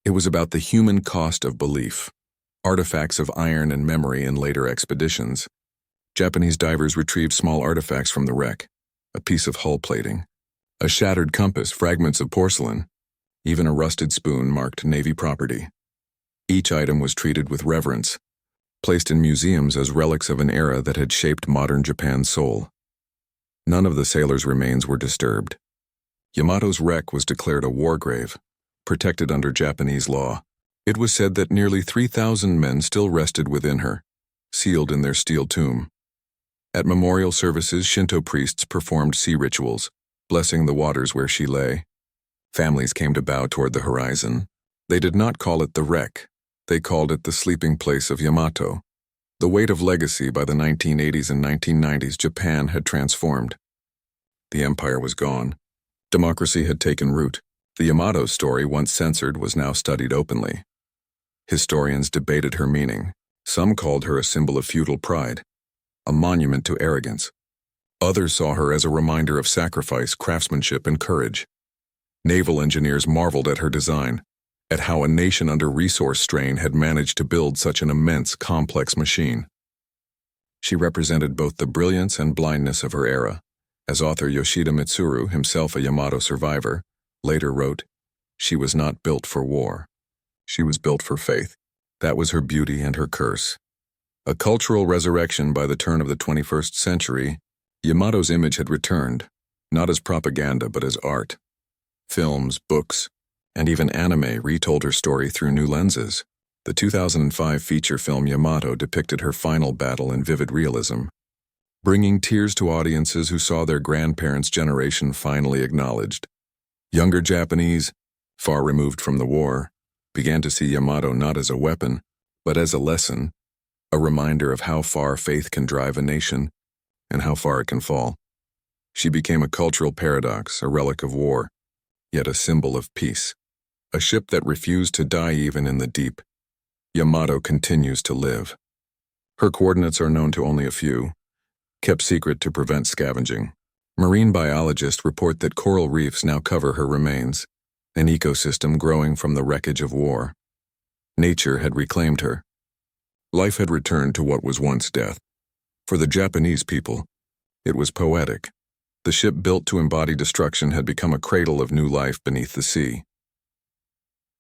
Speaker 1: It was about the human cost of belief, artifacts of iron and memory in later expeditions. Japanese divers retrieved small artifacts from the wreck, a piece of hull plating, a shattered compass, fragments of porcelain, even a rusted spoon marked Navy property. Each item was treated with reverence, placed in museums as relics of an era that had shaped modern Japan's soul. None of the sailors' remains were disturbed. Yamato's wreck was declared a war grave, protected under Japanese law. It was said that nearly 3,000 men still rested within her, sealed in their steel tomb. At memorial services, Shinto priests performed sea rituals, blessing the waters where she lay. Families came to bow toward the horizon. They did not call it the wreck. They called it the sleeping place of Yamato. The weight of legacy. By the 1980s and 1990s, Japan had transformed. The empire was gone. Democracy had taken root. The Yamato story, once censored, was now studied openly. Historians debated her meaning. Some called her a symbol of feudal pride, a monument to arrogance. Others saw her as a reminder of sacrifice, craftsmanship, and courage. Naval engineers marveled at her design, at how a nation under resource strain had managed to build such an immense, complex machine. She represented both the brilliance and blindness of her era. As author Yoshida Mitsuru, himself a Yamato survivor, later wrote, "She was not built for war. She was built for faith." That was her beauty and her curse. A cultural resurrection. By the turn of the 21st century, Yamato's image had returned, not as propaganda but as art. Films, books, and even anime retold her story through new lenses. The 2005 feature film Yamato depicted her final battle in vivid realism, bringing tears to audiences who saw their grandparents' generation finally acknowledged. Younger Japanese, far removed from the war, began to see Yamato not as a weapon, but as a lesson, a reminder of how far faith can drive a nation and how far it can fall. She became a cultural paradox, a relic of war, yet a symbol of peace. A ship that refused to die even in the deep. Yamato continues to live. Her coordinates are known to only a few, kept secret to prevent scavenging. Marine biologists report that coral reefs now cover her remains, an ecosystem growing from the wreckage of war. Nature had reclaimed her. Life had returned to what was once death. For the Japanese people, it was poetic. The ship built to embody destruction had become a cradle of new life beneath the sea.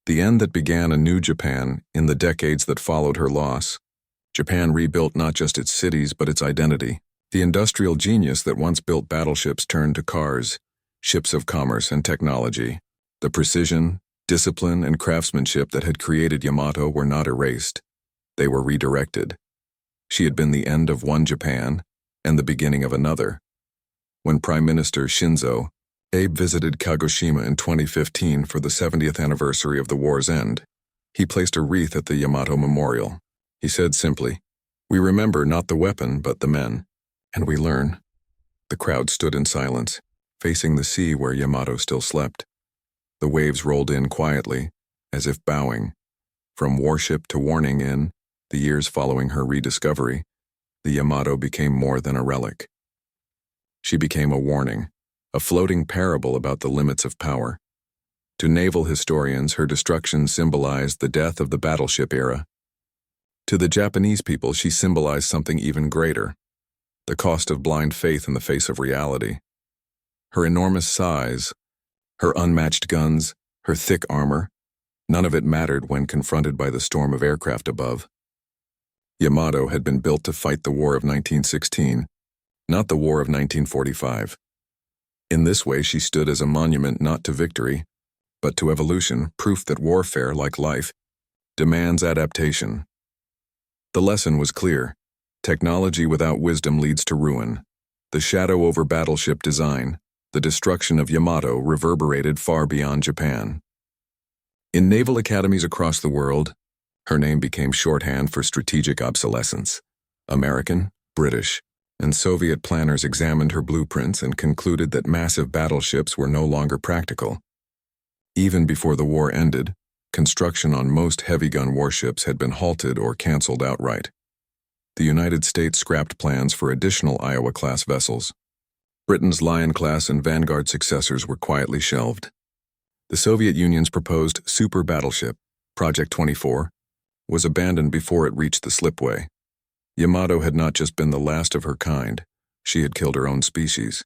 Speaker 1: The end that began a new Japan in the decades that followed her loss. Japan rebuilt not just its cities but its identity. The industrial genius that once built battleships turned to cars, ships of commerce and technology. The precision, discipline, and craftsmanship that had created Yamato were not erased. They were redirected. She had been the end of one Japan and the beginning of another. When Prime Minister Shinzo, Abe visited Kagoshima in 2015 for the 70th anniversary of the war's end. He placed a wreath at the Yamato Memorial. He said simply, "We remember not the weapon, but the men, and we learn." The crowd stood in silence, facing the sea where Yamato still slept. The waves rolled in quietly, as if bowing. From warship to warning in the years following her rediscovery, the Yamato became more than a relic. She became a warning, a floating parable about the limits of power. To naval historians, her destruction symbolized the death of the battleship era. To the Japanese people, she symbolized something even greater, the cost of blind faith in the face of reality. Her enormous size, her unmatched guns, her thick armor, none of it mattered when confronted by the storm of aircraft above. Yamato had been built to fight the War of 1916, not the War of 1945. In this way, she stood as a monument not to victory, but to evolution, proof that warfare, like life, demands adaptation. The lesson was clear. Technology without wisdom leads to ruin. The shadow over battleship design, the destruction of Yamato, reverberated far beyond Japan. In naval academies across the world, her name became shorthand for strategic obsolescence. American, British, and Soviet planners examined her blueprints and concluded that massive battleships were no longer practical. Even before the war ended, construction on most heavy-gun warships had been halted or canceled outright. The United States scrapped plans for additional Iowa-class vessels. Britain's Lion-class and Vanguard successors were quietly shelved. The Soviet Union's proposed super battleship, Project 24, was abandoned before it reached the slipway. Yamato had not just been the last of her kind, she had killed her own species.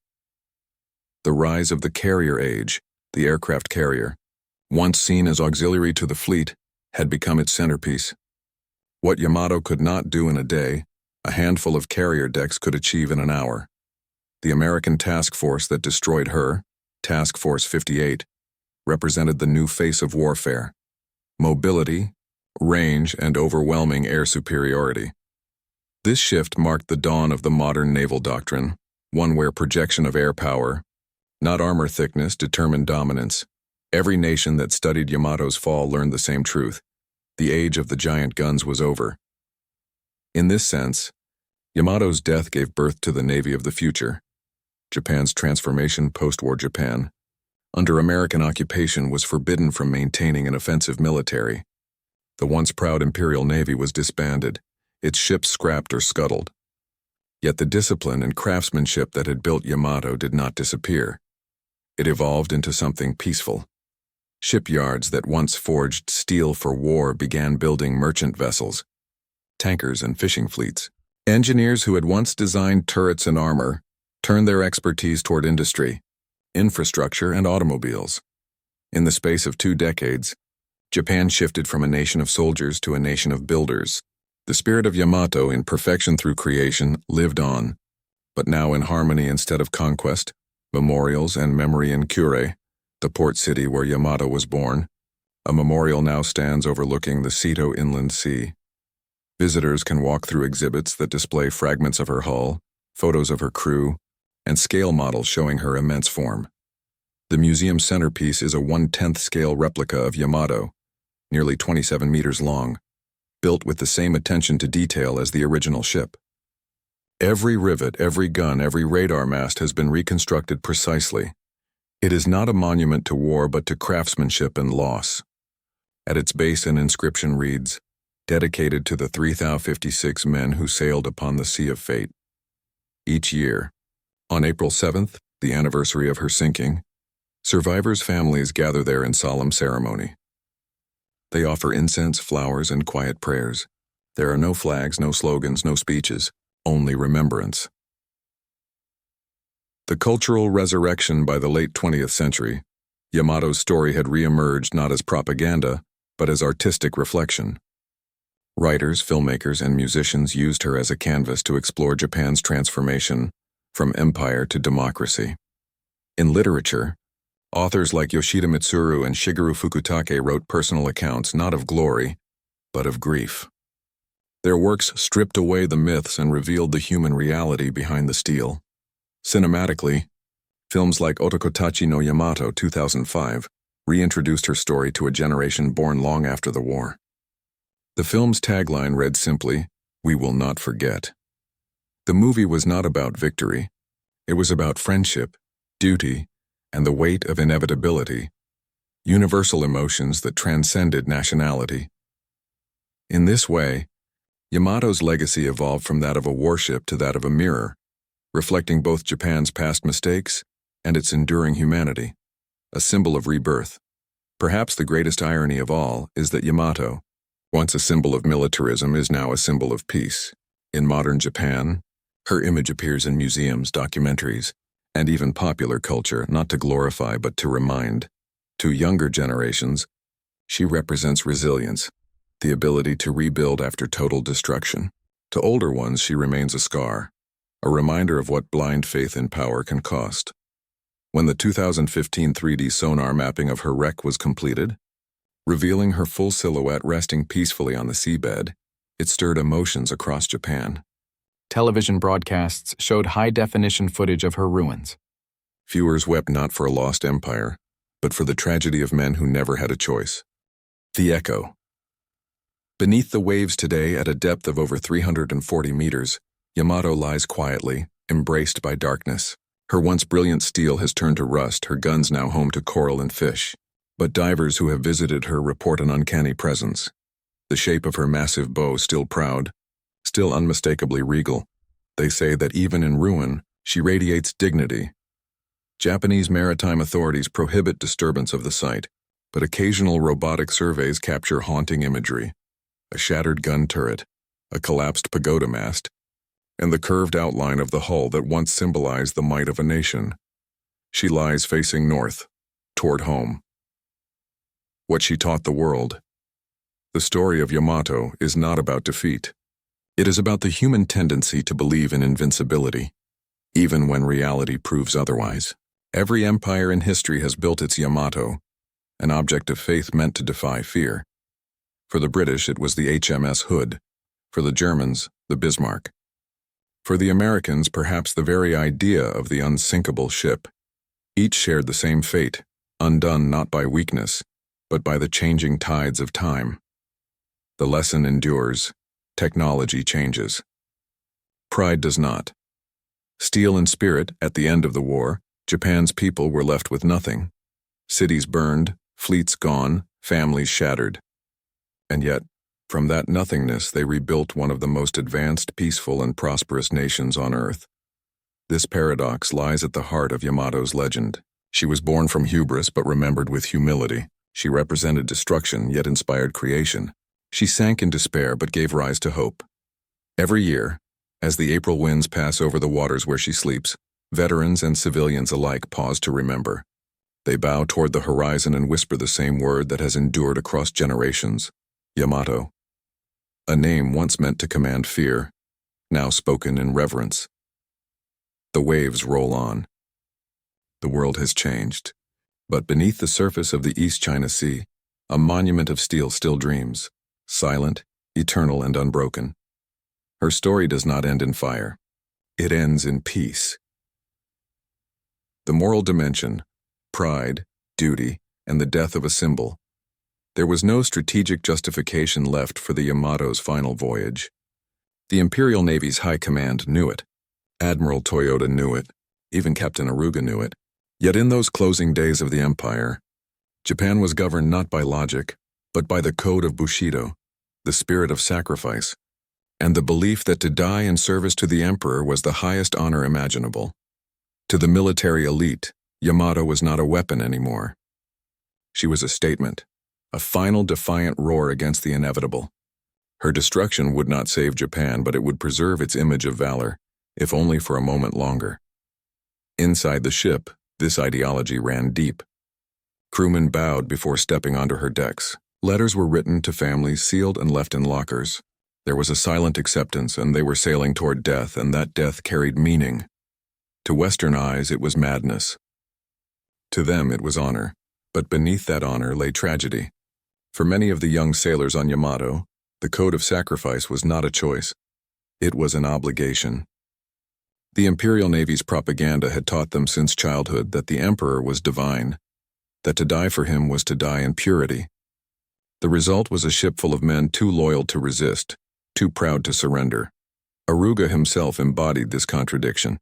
Speaker 1: The rise of the carrier age, the aircraft carrier, once seen as auxiliary to the fleet, had become its centerpiece. What Yamato could not do in a day, a handful of carrier decks could achieve in an hour. The American task force that destroyed her, Task Force 58, represented the new face of warfare: mobility, range, and overwhelming air superiority. This shift marked the dawn of the modern naval doctrine, one where projection of air power, not armor thickness, determined dominance. Every nation that studied Yamato's fall learned the same truth. The age of the giant guns was over. In this sense, Yamato's death gave birth to the Navy of the future. Japan's transformation post-war Japan, under American occupation, was forbidden from maintaining an offensive military. The once proud Imperial Navy was disbanded, its ships scrapped or scuttled. Yet the discipline and craftsmanship that had built Yamato did not disappear. It evolved into something peaceful. Shipyards that once forged steel for war began building merchant vessels, tankers and fishing fleets. Engineers who had once designed turrets and armor turned their expertise toward industry, infrastructure, and automobiles. In the space of 2 decades, Japan shifted from a nation of soldiers to a nation of builders. The spirit of Yamato, in perfection through creation, lived on, but now in harmony instead of conquest, memorials and memory in Kure, the port city where Yamato was born. A memorial now stands overlooking the Seto Inland Sea. Visitors can walk through exhibits that display fragments of her hull, photos of her crew, and scale models showing her immense form. The museum's centerpiece is a 1/10 scale replica of Yamato, nearly 27 meters long, built with the same attention to detail as the original ship. Every rivet, every gun, every radar mast has been reconstructed precisely. It is not a monument to war but to craftsmanship and loss. At its base, an inscription reads, "Dedicated to the 3,056 men who sailed upon the Sea of Fate." Each year, on April 7th, the anniversary of her sinking, survivors' families gather there in solemn ceremony. They offer incense, flowers, and quiet prayers. There are no flags, no slogans, no speeches, only remembrance. The cultural resurrection by the late 20th century, Yamato's story had re-emerged not as propaganda, but as artistic reflection. Writers, filmmakers, and musicians used her as a canvas to explore Japan's transformation from empire to democracy. In literature, authors like Yoshida Mitsuru and Shigeru Fukutake wrote personal accounts not of glory, but of grief. Their works stripped away the myths and revealed the human reality behind the steel. Cinematically, Films like Otokotachi no Yamato 2005 reintroduced her story to a generation born long after the war. The film's tagline read simply, "We will not forget." The movie was not about victory. It was about friendship, duty, and the weight of inevitability, universal emotions that transcended nationality. In this way, Yamato's legacy evolved from that of a warship to that of a mirror, reflecting both Japan's past mistakes and its enduring humanity, a symbol of rebirth. Perhaps the greatest irony of all is that Yamato, once a symbol of militarism, is now a symbol of peace. In modern Japan, her image appears in museums, documentaries, and even popular culture, not to glorify but to remind. To younger generations, she represents resilience, the ability to rebuild after total destruction. To older ones, she remains a scar, a reminder of what blind faith in power can cost. When the 2015 3D sonar mapping of her wreck was completed, revealing her full silhouette resting peacefully on the seabed, it stirred emotions across Japan.
Speaker 2: Television broadcasts showed high-definition footage of her ruins.
Speaker 1: Viewers wept not for a lost empire, but for the tragedy of men who never had a choice. The Echo. Beneath the waves today, at a depth of over 340 meters, Yamato lies quietly, embraced by darkness. Her once brilliant steel has turned to rust, her guns now home to coral and fish. But divers who have visited her report an uncanny presence. The shape of her massive bow still proud, still unmistakably regal. They say that even in ruin, she radiates dignity. Japanese maritime authorities prohibit disturbance of the site, but occasional robotic surveys capture haunting imagery. A shattered gun turret, a collapsed pagoda mast, and the curved outline of the hull that once symbolized the might of a nation. She lies facing north, toward home. What she taught the world. The story of Yamato is not about defeat. It is about the human tendency to believe in invincibility, even when reality proves otherwise. Every empire in history has built its Yamato, an object of faith meant to defy fear. For the British, it was the HMS Hood. For the Germans, the Bismarck. For the Americans, perhaps the very idea of the unsinkable ship. Each shared the same fate, undone not by weakness, but by the changing tides of time. The lesson endures. Technology changes. Pride does not. Steel and spirit, at the end of the war, Japan's people were left with nothing. Cities burned, fleets gone, families shattered. And yet, from that nothingness they rebuilt one of the most advanced, peaceful, and prosperous nations on earth. This paradox lies at the heart of Yamato's legend. She was born from hubris but remembered with humility. She represented destruction yet inspired creation. She sank in despair but gave rise to hope. Every year, as the April winds pass over the waters where she sleeps, veterans and civilians alike pause to remember. They bow toward the horizon and whisper the same word that has endured across generations: Yamato. A name once meant to command fear, now spoken in reverence. The waves roll on. The world has changed, but beneath the surface of the East China Sea, a monument of steel still dreams, silent, eternal, and unbroken. Her story does not end in fire. It ends in peace. The moral dimension, pride, duty, and the death of a symbol. There was no strategic justification left for the Yamato's final voyage. The Imperial Navy's High Command knew it. Admiral Toyota knew it. Even Captain Aruga knew it. Yet in those closing days of the Empire, Japan was governed not by logic, but by the code of Bushido, the spirit of sacrifice, and the belief that to die in service to the emperor was the highest honor imaginable. To the military elite, Yamato was not a weapon anymore. She was a statement, a final defiant roar against the inevitable. Her destruction would not save Japan, but it would preserve its image of valor, if only for a moment longer. Inside the ship, this ideology ran deep. Crewmen bowed before stepping onto her decks. Letters were written to families, sealed and left in lockers. There was a silent acceptance, and they were sailing toward death, and that death carried meaning. To Western eyes, it was madness. To them, it was honor. But beneath that honor lay tragedy. For many of the young sailors on Yamato, the code of sacrifice was not a choice. It was an obligation. The Imperial Navy's propaganda had taught them since childhood that the Emperor was divine, that to die for him was to die in purity. The result was a ship full of men too loyal to resist, too proud to surrender. Aruga himself embodied this contradiction.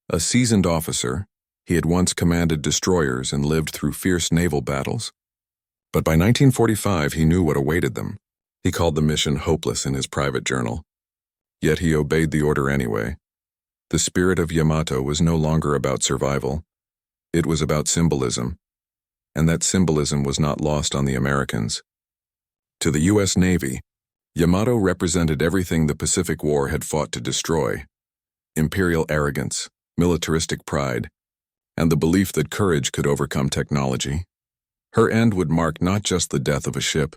Speaker 1: A seasoned officer, he had once commanded destroyers and lived through fierce naval battles. But by 1945 he knew what awaited them. He called the mission hopeless in his private journal. Yet he obeyed the order anyway. The spirit of Yamato was no longer about survival. It was about symbolism. And that symbolism was not lost on the Americans. To the U.S. Navy, Yamato represented everything the Pacific War had fought to destroy: imperial arrogance, militaristic pride, and the belief that courage could overcome technology. Her end would mark not just the death of a ship,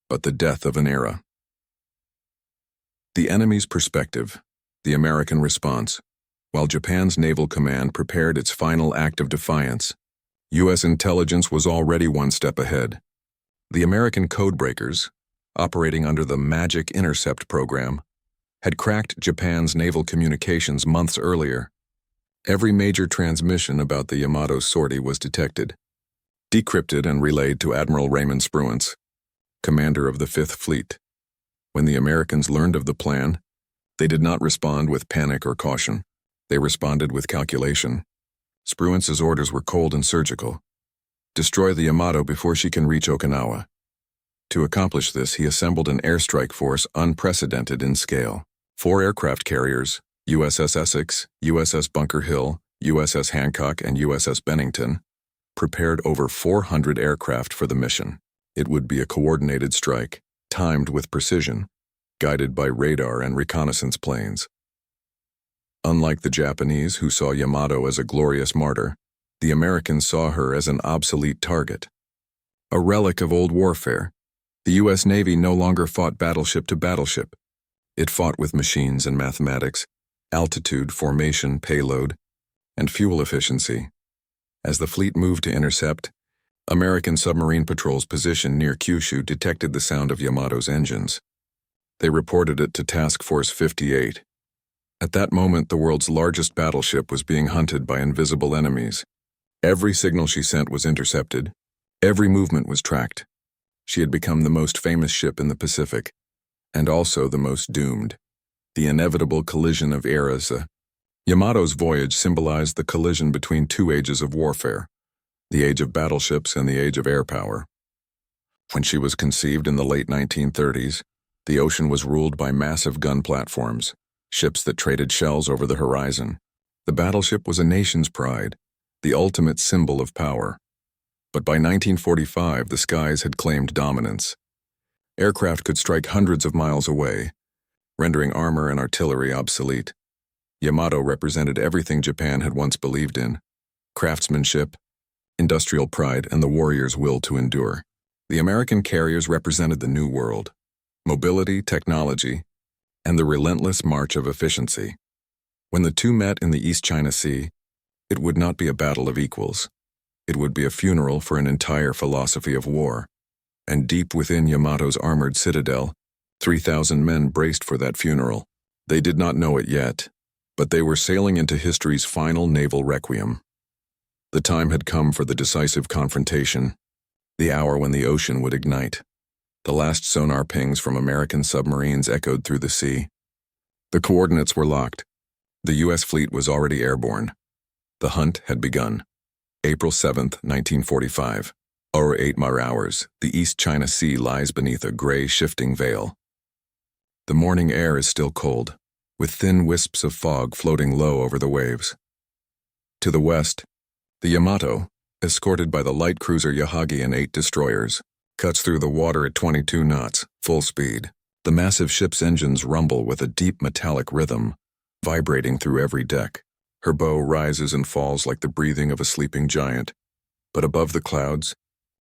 Speaker 1: but the death of an era. The enemy's perspective, the American response. While Japan's naval command prepared its final act of defiance, U.S. intelligence was already one step ahead. The American codebreakers, operating under the Magic Intercept program, had cracked Japan's naval communications months earlier. Every major transmission about the Yamato's sortie was detected, decrypted and relayed to Admiral Raymond Spruance, commander of the Fifth Fleet. When the Americans learned of the plan, they did not respond with panic or caution. They responded with calculation. Spruance's orders were cold and surgical. Destroy the Yamato before she can reach Okinawa. To accomplish this, he assembled an airstrike force unprecedented in scale. 4 aircraft carriers, USS Essex, USS Bunker Hill, USS Hancock, and USS Bennington, prepared over 400 aircraft for the mission. It would be a coordinated strike, timed with precision, guided by radar and reconnaissance planes. Unlike the Japanese, who saw Yamato as a glorious martyr, the Americans saw her as an obsolete target. A relic of old warfare, the U.S. Navy no longer fought battleship to battleship. It fought with machines and mathematics, altitude, formation, payload, and fuel efficiency. As the fleet moved to intercept, American submarine patrols positioned near Kyushu detected the sound of Yamato's engines. They reported it to Task Force 58. At that moment, the world's largest battleship was being hunted by invisible enemies. Every signal she sent was intercepted. Every movement was tracked. She had become the most famous ship in the Pacific, and also the most doomed. The inevitable collision of eras. Yamato's voyage symbolized the collision between 2 ages of warfare, the age of battleships and the age of air power. When she was conceived in the late 1930s, the ocean was ruled by massive gun platforms, ships that traded shells over the horizon. The battleship was a nation's pride, the ultimate symbol of power. But by 1945, the skies had claimed dominance. Aircraft could strike hundreds of miles away, rendering armor and artillery obsolete. Yamato represented everything Japan had once believed in: craftsmanship, industrial pride, and the warrior's will to endure. The American carriers represented the new world: mobility, technology, and the relentless march of efficiency. When the two met in the East China Sea, it would not be a battle of equals. It would be a funeral for an entire philosophy of war. And deep within Yamato's armored citadel, 3,000 men braced for that funeral. They did not know it yet, but they were sailing into history's final naval requiem. The time had come for the decisive confrontation, the hour when the ocean would ignite. The last sonar pings from American submarines echoed through the sea. The coordinates were locked. The U.S. fleet was already airborne. The hunt had begun. April 7, 1945. 8 hours, the East China Sea lies beneath a gray, shifting veil. The morning air is still cold, with thin wisps of fog floating low over the waves. To the west, the Yamato, escorted by the light cruiser Yahagi and 8 destroyers, cuts through the water at 22 knots, full speed. The massive ship's engines rumble with a deep metallic rhythm, vibrating through every deck. Her bow rises and falls like the breathing of a sleeping giant. But above the clouds,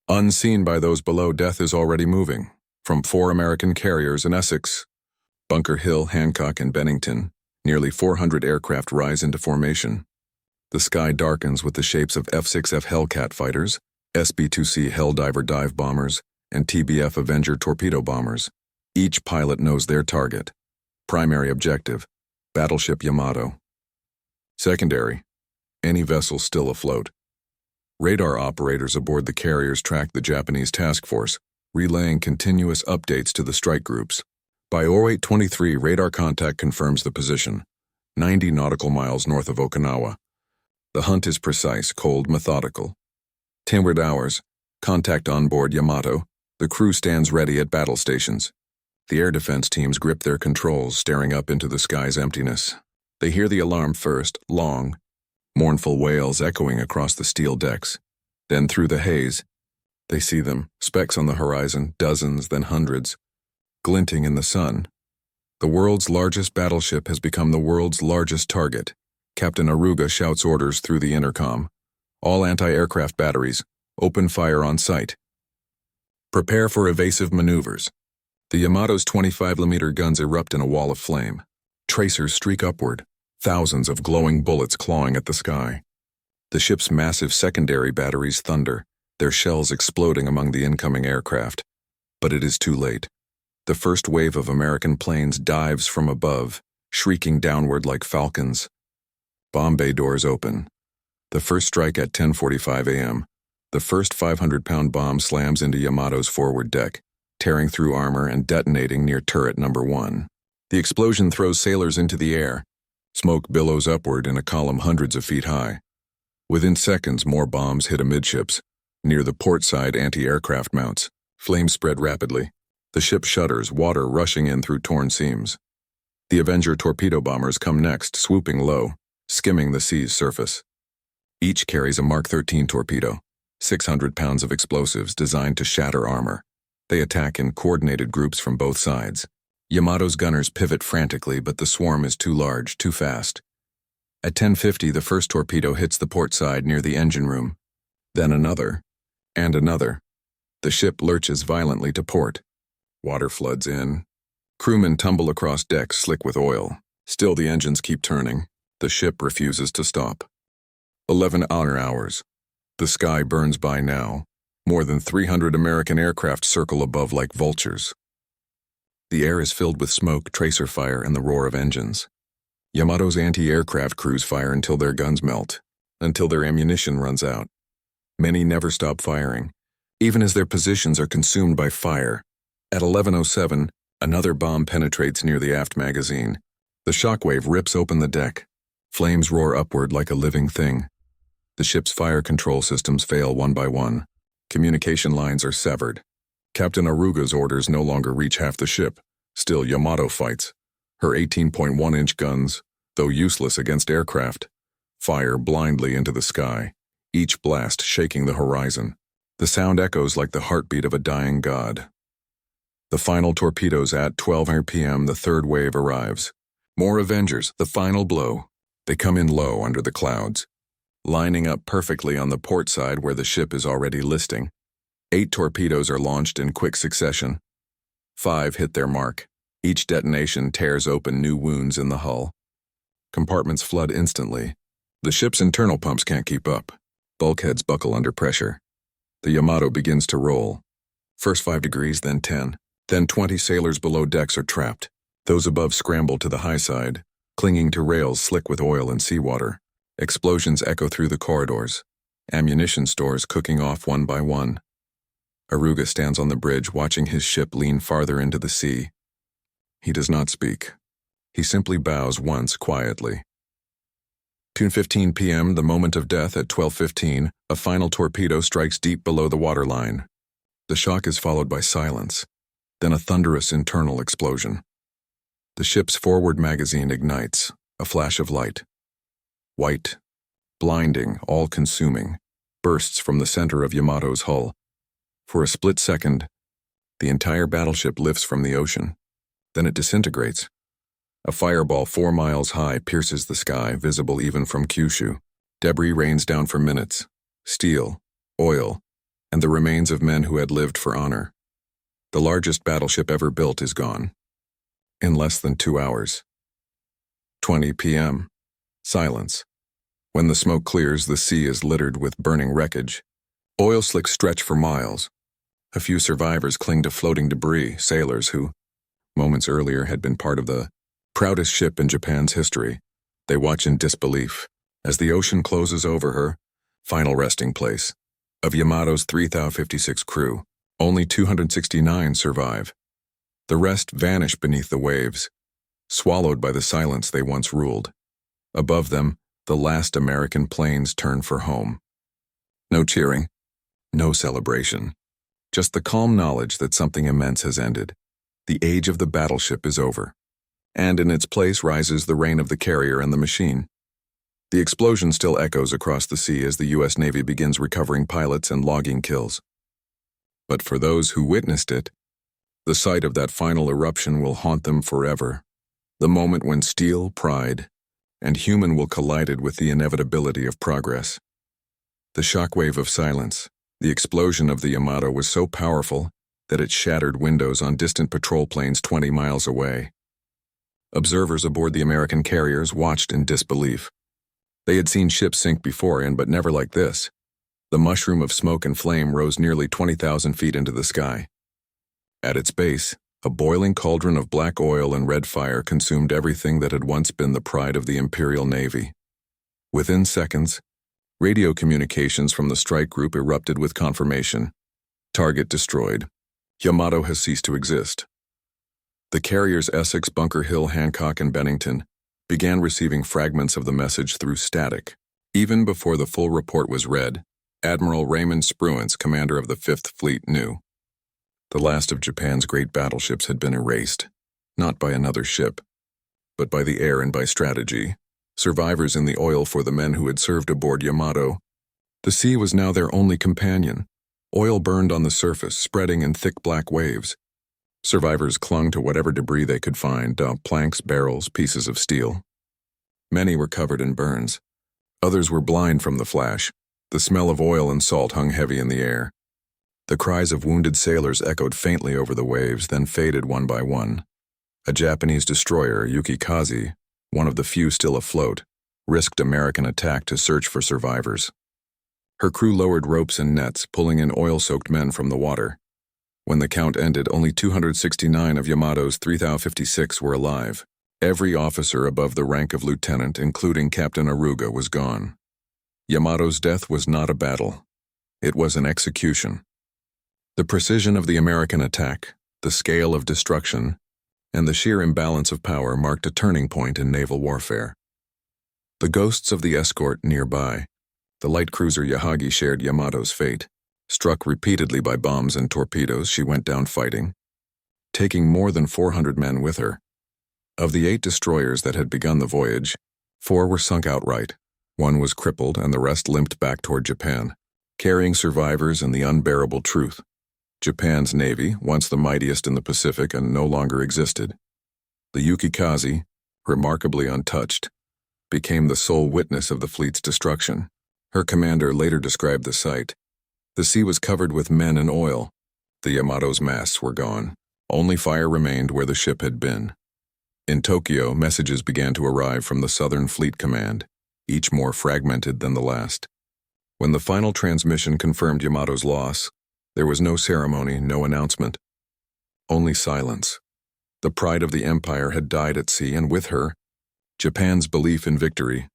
Speaker 1: unseen by those below, death is already moving. From 4 American carriers in Essex, Bunker Hill, Hancock, and Bennington, nearly 400 aircraft rise into formation. The sky darkens with the shapes of F-6F Hellcat fighters, SB-2C Helldiver dive bombers, and TBF Avenger torpedo bombers. Each pilot knows their target. Primary objective: Battleship Yamato. Secondary, any vessel still afloat. Radar operators aboard the carriers track the Japanese task force, relaying continuous updates to the strike groups. By 0823, radar contact confirms the position, 90 nautical miles north of Okinawa. The hunt is precise, cold, methodical. 10 hours, contact on board Yamato. The crew stands ready at battle stations. The air defense teams grip their controls, staring up into the sky's emptiness. They hear the alarm first, long, mournful wails echoing across the steel decks. Then through the haze, they see them, specks on the horizon, dozens, then hundreds, glinting in the sun. The world's largest battleship has become the world's largest target. Captain Aruga shouts orders through the intercom. All anti-aircraft batteries, open fire on sight. Prepare for evasive maneuvers. The Yamato's 25mm guns erupt in a wall of flame. Tracers streak upward, thousands of glowing bullets clawing at the sky. The ship's massive secondary batteries thunder, their shells exploding among the incoming aircraft. But it is too late. The first wave of American planes dives from above, shrieking downward like falcons. Bomb bay doors open. The first strike at 10:45 a.m. The first 500-pound bomb slams into Yamato's forward deck, tearing through armor and detonating near turret number 1. The explosion throws sailors into the air. Smoke billows upward in a column hundreds of feet high. Within seconds, more bombs hit amidships, near the port side anti-aircraft mounts. Flames spread rapidly. The ship shudders, water rushing in through torn seams. The Avenger torpedo bombers come next, swooping low, skimming the sea's surface. Each carries a Mark 13 torpedo, 600 pounds of explosives designed to shatter armor. They attack in coordinated groups from both sides. Yamato's gunners pivot frantically, but the swarm is too large, too fast. At 10:50, the first torpedo hits the port side near the engine room. Then another, and another. The ship lurches violently to port. Water floods in. Crewmen tumble across decks slick with oil. Still the engines keep turning. The ship refuses to stop. 11 hours. The sky burns by now. More than 300 American aircraft circle above like vultures. The air is filled with smoke, tracer fire, and the roar of engines. Yamato's anti-aircraft crews fire until their guns melt, until their ammunition runs out. Many never stop firing, even as their positions are consumed by fire. At 11:07, another bomb penetrates near the aft magazine. The shockwave rips open the deck. Flames roar upward like a living thing. The ship's fire control systems fail one by one. Communication lines are severed. Captain Aruga's orders no longer reach half the ship. Still, Yamato fights. Her 18.1-inch guns, though useless against aircraft, fire blindly into the sky, each blast shaking the horizon. The sound echoes like the heartbeat of a dying god. The final torpedoes at 12 p.m. The third wave arrives. More Avengers, the final blow. They come in low under the clouds, lining up perfectly on the port side where the ship is already listing. 8 torpedoes are launched in quick succession. 5 hit their mark. Each detonation tears open new wounds in the hull. Compartments flood instantly. The ship's internal pumps can't keep up. Bulkheads buckle under pressure. The Yamato begins to roll. First 5 degrees, then 10. Then 20 sailors below decks are trapped. Those above scramble to the high side, clinging to rails slick with oil and seawater. Explosions echo through the corridors. Ammunition stores cooking off one by one. Aruga stands on the bridge watching his ship lean farther into the sea. He does not speak. He simply bows once quietly. 2:15 p.m., the moment of death. At 12:15, a final torpedo strikes deep below the waterline. The shock is followed by silence, then a thunderous internal explosion. The ship's forward magazine ignites, a flash of light. White, blinding, all-consuming, bursts from the center of Yamato's hull. For a split second, the entire battleship lifts from the ocean. Then it disintegrates. A fireball 4 miles high pierces the sky, visible even from Kyushu. Debris rains down for minutes. Steel, oil, and the remains of men who had lived for honor. The largest battleship ever built is gone. In less than 2 hours. 20 p.m. Silence. When the smoke clears, the sea is littered with burning wreckage. Oil slicks stretch for miles. A few survivors cling to floating debris, sailors who, moments earlier, had been part of the proudest ship in Japan's history. They watch in disbelief as the ocean closes over her, final resting place. Of Yamato's 3,056 crew, only 269 survive. The rest vanish beneath the waves, swallowed by the silence they once ruled. Above them, the last American planes turn for home. No cheering, no celebration, just the calm knowledge that something immense has ended. The age of the battleship is over, and in its place rises the reign of the carrier and the machine. The explosion still echoes across the sea as the U.S. Navy begins recovering pilots and logging kills. But for those who witnessed it, the sight of that final eruption will haunt them forever. The moment when steel, pride, and human will collided with the inevitability of progress. The shockwave of silence, the explosion of the Yamato was so powerful that it shattered windows on distant patrol planes 20 miles away. Observers aboard the American carriers watched in disbelief. They had seen ships sink before, but never like this. The mushroom of smoke and flame rose nearly 20,000 feet into the sky. At its base, a boiling cauldron of black oil and red fire consumed everything that had once been the pride of the Imperial Navy. Within seconds, radio communications from the strike group erupted with confirmation. Target destroyed. Yamato has ceased to exist. The carriers Essex, Bunker Hill, Hancock, and Bennington began receiving fragments of the message through static. Even before the full report was read, Admiral Raymond Spruance, commander of the Fifth Fleet, knew. The last of Japan's great battleships had been erased, not by another ship, but by the air and by strategy. Survivors in the oil for the men who had served aboard Yamato. The sea was now their only companion. Oil burned on the surface, spreading in thick black waves. Survivors clung to whatever debris they could find, planks, barrels, pieces of steel. Many were covered in burns. Others were blind from the flash. The smell of oil and salt hung heavy in the air. The cries of wounded sailors echoed faintly over the waves, then faded one by one. A Japanese destroyer, Yukikaze, one of the few still afloat, risked American attack to search for survivors. Her crew lowered ropes and nets, pulling in oil-soaked men from the water. When the count ended, only 269 of Yamato's 3,056 were alive. Every officer above the rank of lieutenant, including Captain Aruga, was gone. Yamato's death was not a battle. It was an execution. The precision of the American attack, the scale of destruction, and the sheer imbalance of power marked a turning point in naval warfare. The ghosts of the escort nearby, the light cruiser Yahagi, shared Yamato's fate. Struck repeatedly by bombs and torpedoes, she went down fighting, taking more than 400 men with her. Of the 8 destroyers that had begun the voyage, 4 were sunk outright. 1 was crippled, and the rest limped back toward Japan, carrying survivors and the unbearable truth. Japan's navy, once the mightiest in the Pacific, and no longer existed. The Yukikaze, remarkably untouched, became the sole witness of the fleet's destruction. Her commander later described the sight. The sea was covered with men and oil. The Yamato's masts were gone. Only fire remained where the ship had been. In Tokyo, messages began to arrive from the Southern Fleet Command, each more fragmented than the last. When the final transmission confirmed Yamato's loss, there was no ceremony, no announcement. Only silence. The pride of the empire had died at sea, and with her, Japan's belief in victory.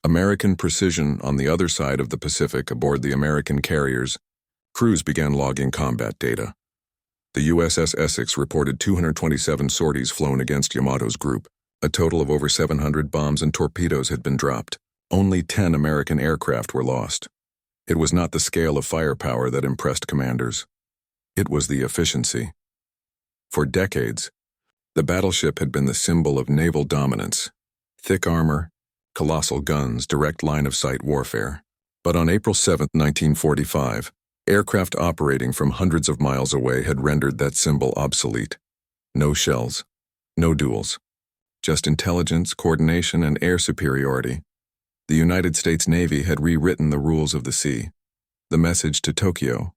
Speaker 1: American precision on the other side of the Pacific aboard the American carriers, crews began logging combat data. The USS Essex reported 227 sorties flown against Yamato's group. A total of over 700 bombs and torpedoes had been dropped. Only 10 American aircraft were lost. It was not the scale of firepower that impressed commanders. It was the efficiency. For decades, the battleship had been the symbol of naval dominance. Thick armor, colossal guns, direct line-of-sight warfare. But on April 7, 1945, aircraft operating from hundreds of miles away had rendered that symbol obsolete. No shells, no duels, just intelligence, coordination, and air superiority. The United States Navy had rewritten the rules of the sea. The message to Tokyo.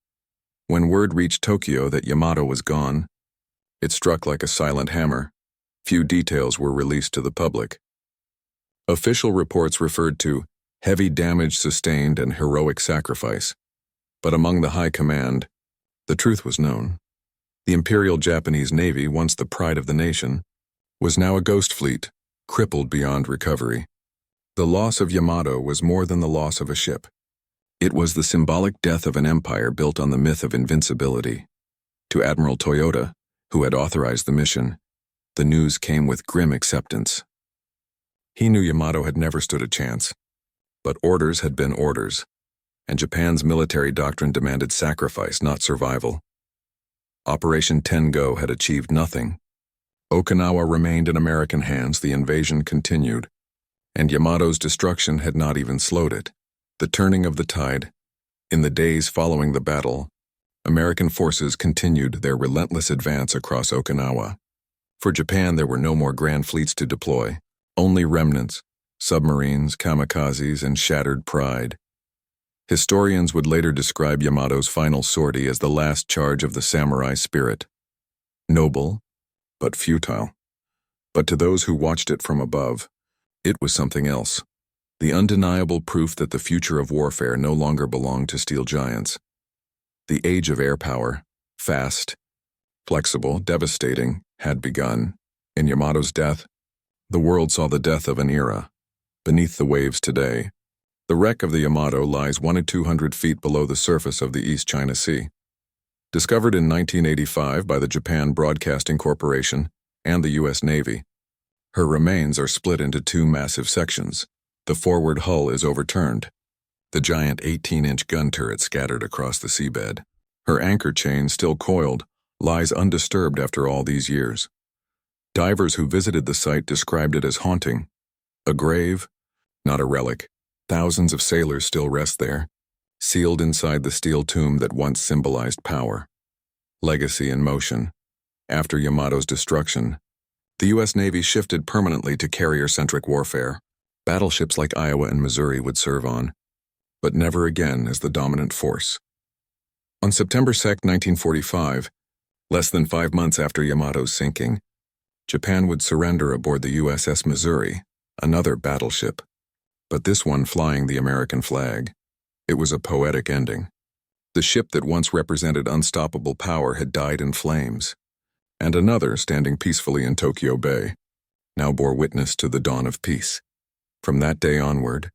Speaker 1: When word reached Tokyo that Yamato was gone, it struck like a silent hammer. Few details were released to the public. Official reports referred to heavy damage sustained and heroic sacrifice. But among the high command, the truth was known. The Imperial Japanese Navy, once the pride of the nation, was now a ghost fleet, crippled beyond recovery. The loss of Yamato was more than the loss of a ship. It was the symbolic death of an empire built on the myth of invincibility. To Admiral Toyota, who had authorized the mission, the news came with grim acceptance. He knew Yamato had never stood a chance, but orders had been orders, and Japan's military doctrine demanded sacrifice, not survival. Operation Tengo had achieved nothing. Okinawa remained in American hands, the invasion continued, and Yamato's destruction had not even slowed it. The turning of the tide. In the days following the battle, American forces continued their relentless advance across Okinawa. For Japan, there were no more grand fleets to deploy, only remnants, submarines, kamikazes, and shattered pride. Historians would later describe Yamato's final sortie as the last charge of the samurai spirit. Noble, but futile. But to those who watched it from above, it was something else. The undeniable proof that the future of warfare no longer belonged to steel giants. The age of air power, fast, flexible, devastating, had begun. In Yamato's death, the world saw the death of an era. Beneath the waves today, the wreck of the Yamato lies 100 to 200 feet below the surface of the East China Sea. Discovered in 1985 by the Japan Broadcasting Corporation and the U.S. Navy, her remains are split into two massive sections. The forward hull is overturned, the giant 18-inch gun turret scattered across the seabed. Her anchor chain, still coiled, lies undisturbed after all these years. Divers who visited the site described it as haunting. A grave, not a relic. Thousands of sailors still rest there, sealed inside the steel tomb that once symbolized power. Legacy in motion. After Yamato's destruction, the U.S. Navy shifted permanently to carrier-centric warfare. Battleships like Iowa and Missouri would serve on, but never again as the dominant force. On September 2, 1945, less than 5 months after Yamato's sinking, Japan would surrender aboard the USS Missouri, another battleship, but this one flying the American flag. It was a poetic ending. The ship that once represented unstoppable power had died in flames, and another, standing peacefully in Tokyo Bay, now bore witness to the dawn of peace. From that day onward,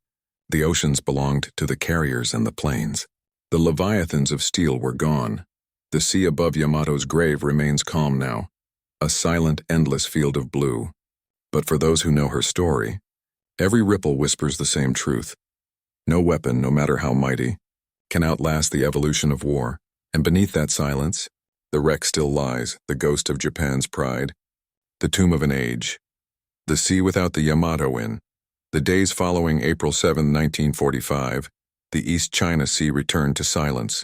Speaker 1: the oceans belonged to the carriers and the planes. The leviathans of steel were gone. The sea above Yamato's grave remains calm now, a silent, endless field of blue. But for those who know her story, every ripple whispers the same truth. No weapon, no matter how mighty, can outlast the evolution of war, and beneath that silence, the wreck still lies, the ghost of Japan's pride, the tomb of an age, the sea without the Yamato in. The days following April 7, 1945, the East China Sea returned to silence.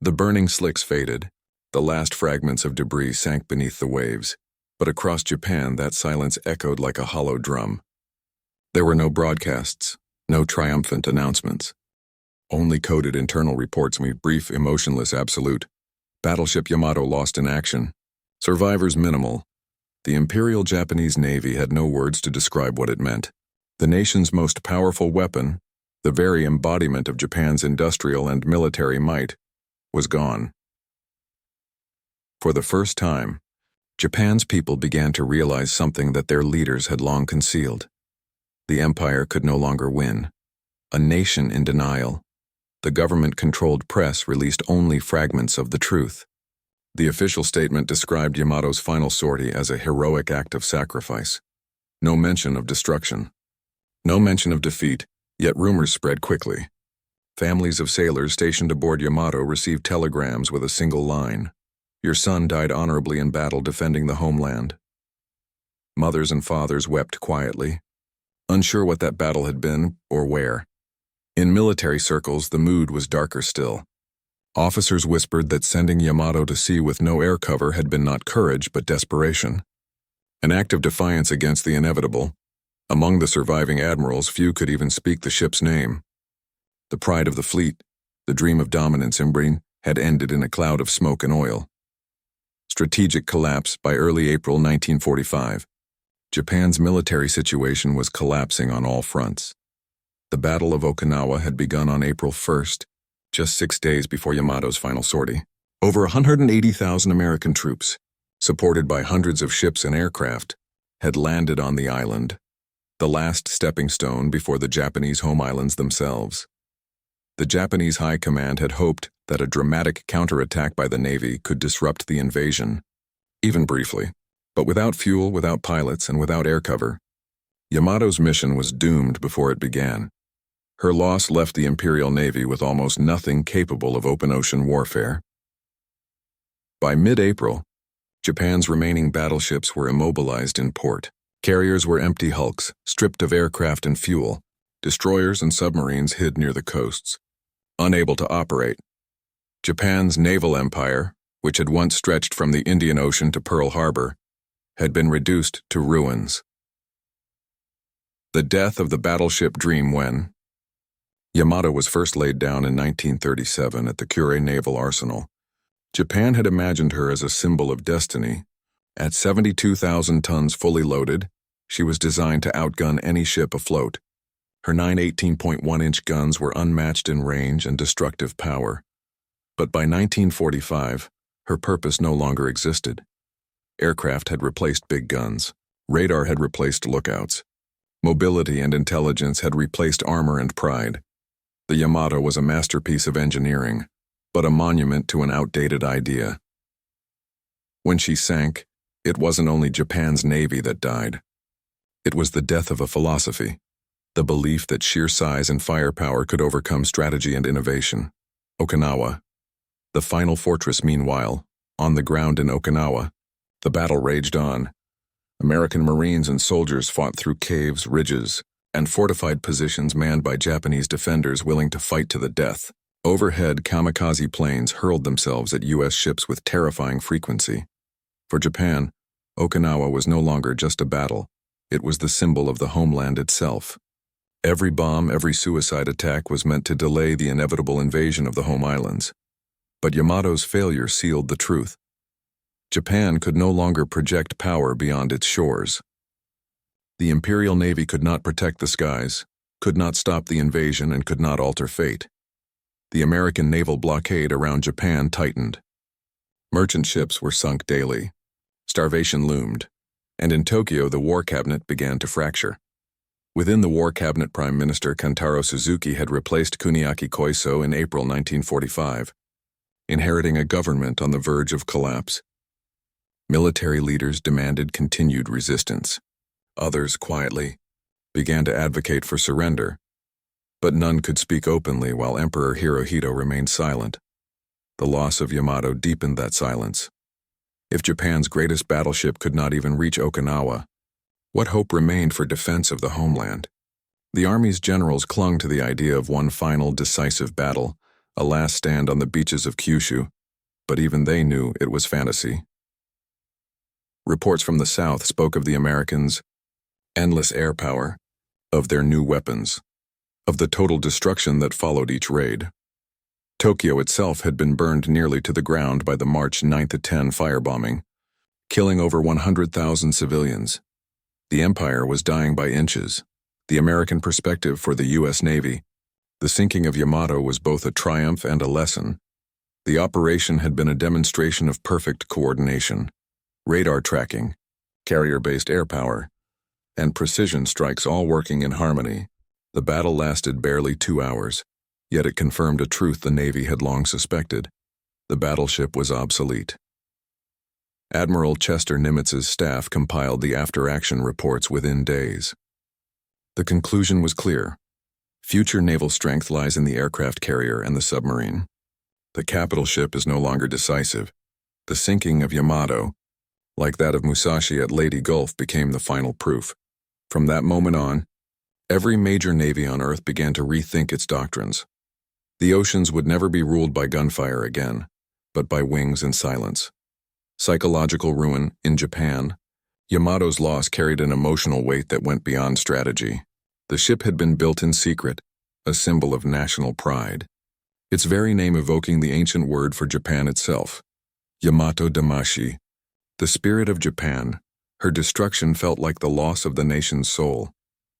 Speaker 1: The burning slicks faded, the last fragments of debris sank beneath the waves, but across Japan that silence echoed like a hollow drum. There were no broadcasts, no triumphant announcements. Only coded internal reports made brief, emotionless absolute. Battleship Yamato lost in action. Survivors minimal. The Imperial Japanese Navy had no words to describe what it meant. The nation's most powerful weapon, the very embodiment of Japan's industrial and military might, was gone. For the first time, Japan's people began to realize something that their leaders had long concealed. The empire could no longer win. A nation in denial. The government-controlled press released only fragments of the truth. The official statement described Yamato's final sortie as a heroic act of sacrifice. No mention of destruction. No mention of defeat, yet rumors spread quickly. Families of sailors stationed aboard Yamato received telegrams with a single line: "Your son died honorably in battle defending the homeland." Mothers and fathers wept quietly, unsure what that battle had been or where. In military circles, the mood was darker still. Officers whispered that sending Yamato to sea with no air cover had been not courage but desperation. An act of defiance against the inevitable. Among the surviving admirals, few could even speak the ship's name. The pride of the fleet, the dream of dominance in Britain, had ended in a cloud of smoke and oil. Strategic collapse. By early April 1945, Japan's military situation was collapsing on all fronts. The Battle of Okinawa had begun on April 1st, just 6 days before Yamato's final sortie. Over 180,000 American troops, supported by hundreds of ships and aircraft, had landed on the island. the last stepping stone before the Japanese home islands themselves. The Japanese High Command had hoped that a dramatic counterattack by the Navy could disrupt the invasion, even briefly. But without fuel, without pilots, and without air cover, Yamato's mission was doomed before it began. Her loss left the Imperial Navy with almost nothing capable of open ocean warfare. By mid-April, Japan's remaining battleships were immobilized in port. Carriers were empty hulks, stripped of aircraft and fuel. Destroyers and submarines hid near the coasts, unable to operate. Japan's naval empire, which had once stretched from the Indian Ocean to Pearl Harbor, had been reduced to ruins. The death of the battleship dream when Yamato was first laid down in 1937 at the Kure Naval Arsenal. Japan had imagined her as a symbol of destiny. At 72,000 tons fully loaded, she was designed to outgun any ship afloat. Her 9 18.1-inch guns were unmatched in range and destructive power. But by 1945, her purpose no longer existed. Aircraft had replaced big guns. Radar had replaced lookouts. Mobility and intelligence had replaced armor and pride. The Yamato was a masterpiece of engineering, but a monument to an outdated idea. When she sank, it wasn't only Japan's navy that died. It was the death of a philosophy, the belief that sheer size and firepower could overcome strategy and innovation. Okinawa. The final fortress, meanwhile, on the ground in Okinawa, the battle raged on. American Marines and soldiers fought through caves, ridges, and fortified positions manned by Japanese defenders willing to fight to the death. Overhead, kamikaze planes hurled themselves at U.S. ships with terrifying frequency. For Japan, Okinawa was no longer just a battle. It was the symbol of the homeland itself. Every bomb, every suicide attack was meant to delay the inevitable invasion of the home islands. But Yamato's failure sealed the truth. Japan could no longer project power beyond its shores. The Imperial Navy could not protect the skies, could not stop the invasion, and could not alter fate. The American naval blockade around Japan tightened. Merchant ships were sunk daily. Starvation loomed, and in Tokyo the War Cabinet began to fracture. Within the War Cabinet, Prime Minister Kantaro Suzuki had replaced Kuniaki Koiso in April 1945, inheriting a government on the verge of collapse. Military leaders demanded continued resistance. Others, quietly, began to advocate for surrender, but none could speak openly while Emperor Hirohito remained silent. The loss of Yamato deepened that silence. If Japan's greatest battleship could not even reach Okinawa, what hope remained for defense of the homeland? The Army's generals clung to the idea of one final decisive battle, a last stand on the beaches of Kyushu, but even they knew it was fantasy. Reports from the South spoke of the Americans' endless air power, of their new weapons, of the total destruction that followed each raid. Tokyo itself had been burned nearly to the ground by the March 9-10 firebombing, killing over 100,000 civilians. The empire was dying by inches. The American perspective for the U.S. Navy. The sinking of Yamato was both a triumph and a lesson. The operation had been a demonstration of perfect coordination. Radar tracking, carrier-based air power, and precision strikes all working in harmony. The battle lasted barely 2 hours, yet it confirmed a truth the Navy had long suspected. The battleship was obsolete. Admiral Chester Nimitz's staff compiled the after-action reports within days. The conclusion was clear. Future naval strength lies in the aircraft carrier and the submarine. The capital ship is no longer decisive. The sinking of Yamato, like that of Musashi at Leyte Gulf, became the final proof. From that moment on, every major navy on Earth began to rethink its doctrines. The oceans would never be ruled by gunfire again, but by wings and silence. Psychological ruin in Japan. Yamato's loss carried an emotional weight that went beyond strategy. The ship had been built in secret, a symbol of national pride. Its very name evoking the ancient word for Japan itself, Yamato Damashi. The spirit of Japan, her destruction felt like the loss of the nation's soul.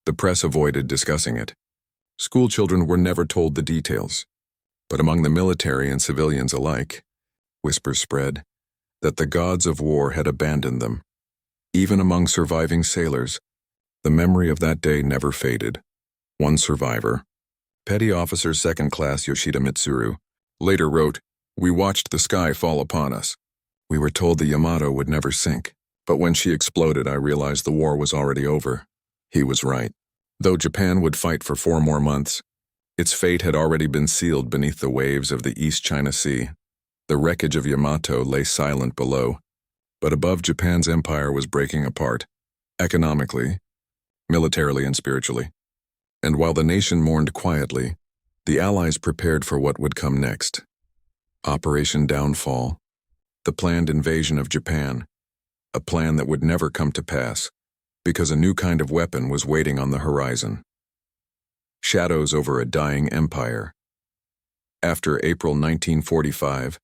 Speaker 1: The press avoided discussing it. School children were never told the details. But among the military and civilians alike, whispers spread that the gods of war had abandoned them. Even among surviving sailors, The memory of that day never faded. One survivor, Petty Officer Second Class Yoshida Mitsuru, later wrote, "We watched the sky fall upon us. We were told the Yamato would never sink, but when she exploded I realized the war was already over." He was right. Though Japan would fight for 4 more months, its fate had already been sealed beneath the waves of the East China Sea. The wreckage of Yamato lay silent below, but above Japan's empire was breaking apart, economically, militarily and spiritually. And while the nation mourned quietly, the Allies prepared for what would come next. Operation Downfall, the planned invasion of Japan, a plan that would never come to pass, because a new kind of weapon was waiting on the horizon. Shadows over a dying empire. After April 1945,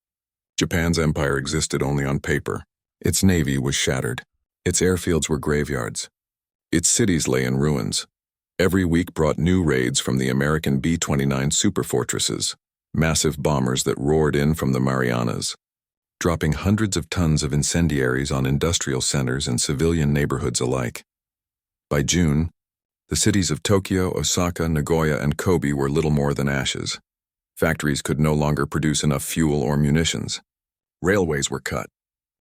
Speaker 1: Japan's empire existed only on paper. Its navy was shattered. Its airfields were graveyards. Its cities lay in ruins. Every week brought new raids from the American B-29 superfortresses, massive bombers that roared in from the Marianas, dropping hundreds of tons of incendiaries on industrial centers and civilian neighborhoods alike. By June, the cities of Tokyo, Osaka, Nagoya, and Kobe were little more than ashes. Factories could no longer produce enough fuel or munitions. Railways were cut.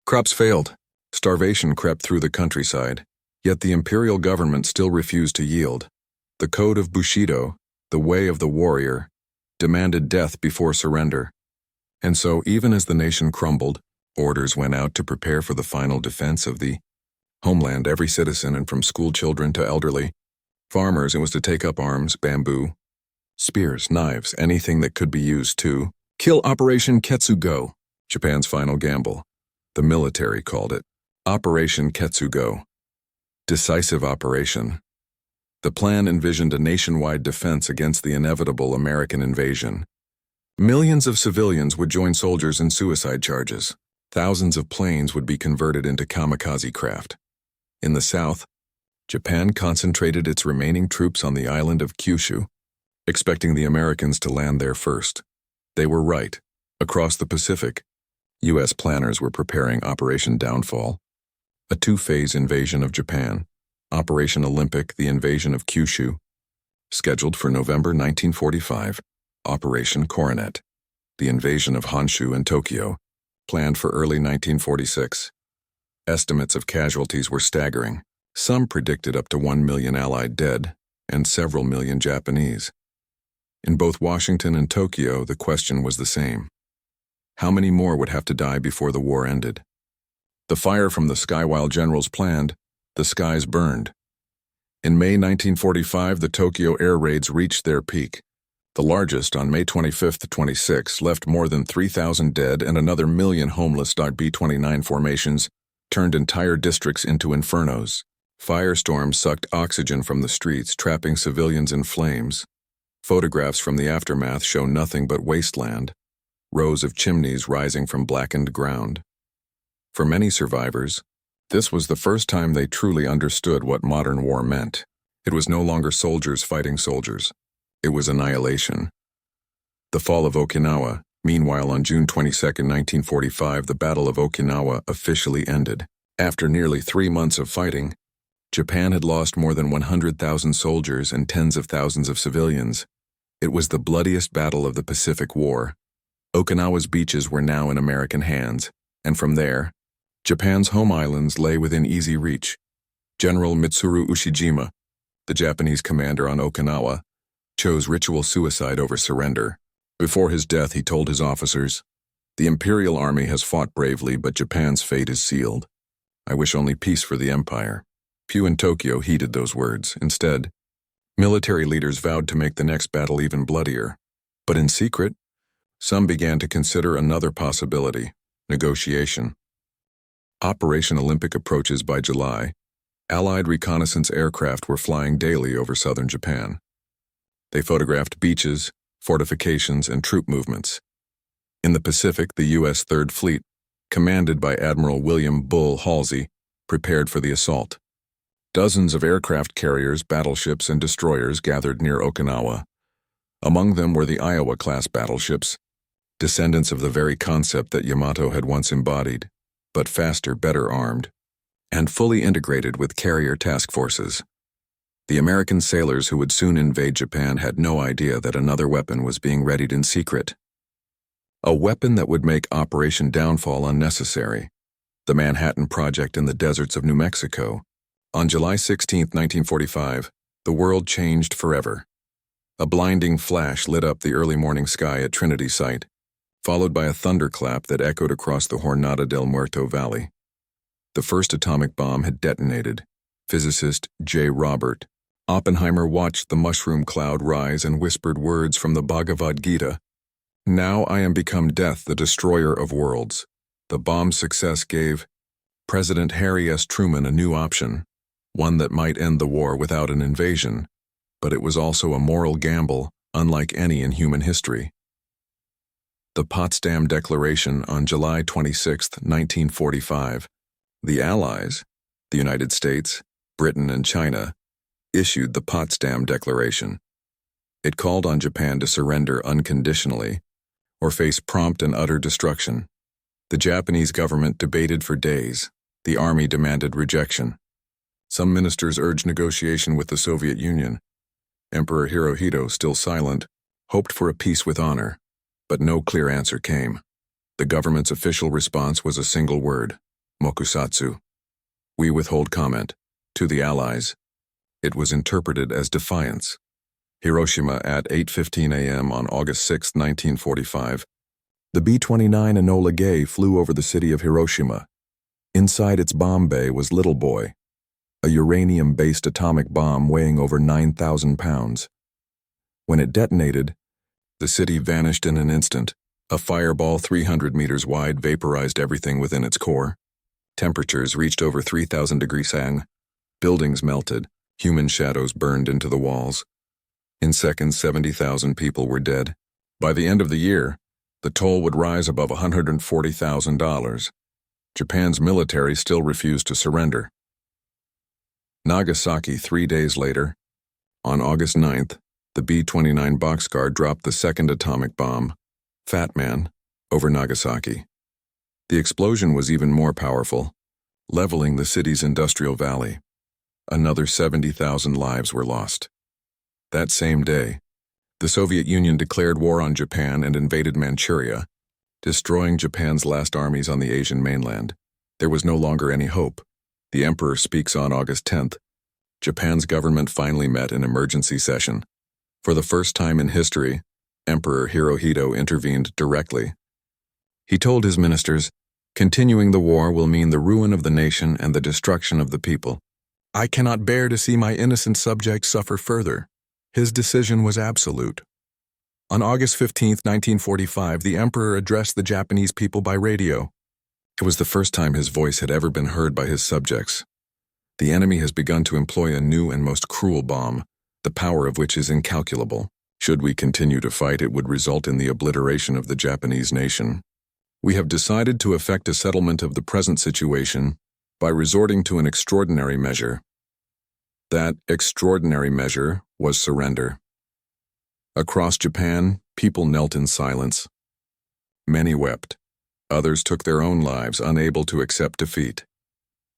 Speaker 1: Crops failed. Starvation crept through the countryside, yet the imperial government still refused to yield. The code of Bushido, the way of the warrior, demanded death before surrender. And so, even as the nation crumbled, orders went out to prepare for the final defense of the homeland. Every citizen, and from school children to elderly, farmers, it was to take up arms, bamboo, spears, knives, anything that could be used to kill. Operation Ketsugo, Japan's final gamble. The military called it Operation Ketsugo. Decisive operation. The plan envisioned a nationwide defense against the inevitable American invasion. Millions of civilians would join soldiers in suicide charges. Thousands of planes would be converted into kamikaze craft. In the south, Japan concentrated its remaining troops on the island of Kyushu, expecting the Americans to land there first. They were right. Across the Pacific, U.S. planners were preparing Operation Downfall, a 2-phase invasion of Japan. Operation Olympic, the invasion of Kyushu, scheduled for November 1945. Operation Coronet, the invasion of Honshu and Tokyo, planned for early 1946. Estimates of casualties were staggering. Some predicted up to 1 million Allied dead and several million Japanese. In both Washington and Tokyo, the question was the same. How many more would have to die before the war ended? The fire from the sky. While generals planned, the skies burned. In May 1945, the Tokyo air raids reached their peak. The largest, on May 25 to 26, left more than 3,000 dead and another million homeless. B-29 formations turned entire districts into infernos. Firestorms sucked oxygen from the streets, trapping civilians in flames. Photographs from the aftermath show nothing but wasteland, rows of chimneys rising from blackened ground. For many survivors, this was the first time they truly understood what modern war meant. It was no longer soldiers fighting soldiers. It was annihilation. The fall of Okinawa. Meanwhile, on June 22, 1945, the Battle of Okinawa officially ended. After nearly 3 months of fighting, Japan had lost more than 100,000 soldiers and tens of thousands of civilians. It was the bloodiest battle of the Pacific War. Okinawa's beaches were now in American hands, and from there, Japan's home islands lay within easy reach. General Mitsuru Ushijima, the Japanese commander on Okinawa, chose ritual suicide over surrender. Before his death, he told his officers, "The Imperial Army has fought bravely, but Japan's fate is sealed. I wish only peace for the Empire." Few in Tokyo heeded those words. Instead, military leaders vowed to make the next battle even bloodier. But in secret, some began to consider another possibility: negotiation. Operation Olympic approaches. By July, Allied reconnaissance aircraft were flying daily over southern Japan. They photographed beaches, fortifications, and troop movements. In the Pacific, the U.S. Third Fleet, commanded by Admiral William Bull Halsey, prepared for the assault. Dozens of aircraft carriers, battleships, and destroyers gathered near Okinawa. Among them were the Iowa-class battleships, descendants of the very concept that Yamato had once embodied, but faster, better armed, and fully integrated with carrier task forces. The American sailors who would soon invade Japan had no idea that another weapon was being readied in secret. A weapon that would make Operation Downfall unnecessary. The Manhattan Project in the deserts of New Mexico. On July 16, 1945, the world changed forever. A blinding flash lit up the early morning sky at Trinity Site, followed by a thunderclap that echoed across the Jornada del Muerto Valley. The first atomic bomb had detonated. Physicist J. Robert Oppenheimer watched the mushroom cloud rise and whispered words from the Bhagavad Gita. "Now I am become death, the destroyer of worlds." The bomb's success gave President Harry S. Truman a new option, one that might end the war without an invasion, but it was also a moral gamble unlike any in human history. The Potsdam Declaration on July 26, 1945. The Allies, the United States, Britain, and China, issued the Potsdam Declaration. It called on Japan to surrender unconditionally or face prompt and utter destruction. The Japanese government debated for days. The army demanded rejection. Some ministers urged negotiation with the Soviet Union. Emperor Hirohito, still silent, hoped for a peace with honor, but no clear answer came. The government's official response was a single word: mokusatsu. We withhold comment. To the Allies. It was interpreted as defiance. Hiroshima at 8:15 a.m. on August 6, 1945. The B-29 Enola Gay flew over the city of Hiroshima. Inside its bomb bay was Little Boy, a uranium-based atomic bomb weighing over 9,000 pounds. When it detonated, the city vanished in an instant. A fireball 300 meters wide vaporized everything within its core. Temperatures reached over 3,000 degrees Celsius. Buildings melted. Human shadows burned into the walls. In seconds, 70,000 people were dead. By the end of the year, the toll would rise above $140,000. Japan's military still refused to surrender. Nagasaki 3 days later. On August 9th, the B-29 Boxcar dropped the second atomic bomb, Fat Man, over Nagasaki. The explosion was even more powerful, leveling the city's industrial valley. Another 70,000 lives were lost. That same day, the Soviet Union declared war on Japan and invaded Manchuria, destroying Japan's last armies on the Asian mainland. There was no longer any hope. The emperor speaks on August 10th. Japan's government finally met in emergency session. For the first time in history, Emperor Hirohito intervened directly. He told his ministers, "Continuing the war will mean the ruin of the nation and the destruction of the people. I cannot bear to see my innocent subjects suffer further." His decision was absolute. On August 15, 1945, the emperor addressed the Japanese people by radio. It was the first time his voice had ever been heard by his subjects. The enemy has begun to employ a new and most cruel bomb, the power of which is incalculable. Should we continue to fight, it would result in the obliteration of the Japanese nation. We have decided to effect a settlement of the present situation by resorting to an extraordinary measure. That extraordinary measure was surrender. Across Japan, people knelt in silence. Many wept. Others took their own lives, unable to accept defeat.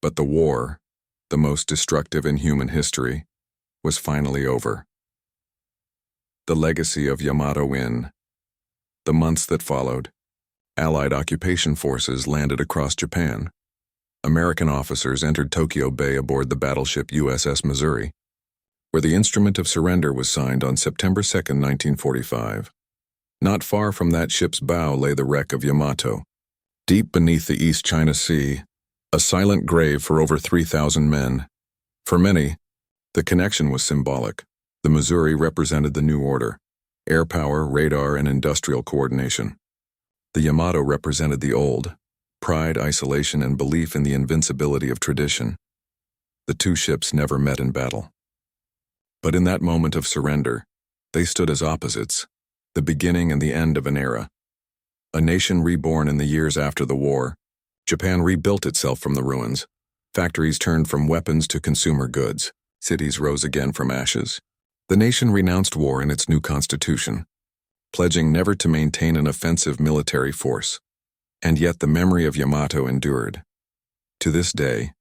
Speaker 1: But the war, the most destructive in human history, was finally over. The legacy of Yamato in. The months that followed, Allied occupation forces landed across Japan. American officers entered Tokyo Bay aboard the battleship USS Missouri, where the instrument of surrender was signed on September 2, 1945. Not far from that ship's bow lay the wreck of Yamato. Deep beneath the East China Sea, a silent grave for over 3,000 men. For many, the connection was symbolic. The Missouri represented the new order: air power, radar, and industrial coordination. The Yamato represented the old: pride, isolation, and belief in the invincibility of tradition. The two ships never met in battle. But in that moment of surrender, they stood as opposites, the beginning and the end of an era. A nation reborn in the years after the war, Japan rebuilt itself from the ruins. Factories turned from weapons to consumer goods. Cities rose again from ashes. The nation renounced war in its new constitution, pledging never to maintain an offensive military force. And yet the memory of Yamato endured. To this day,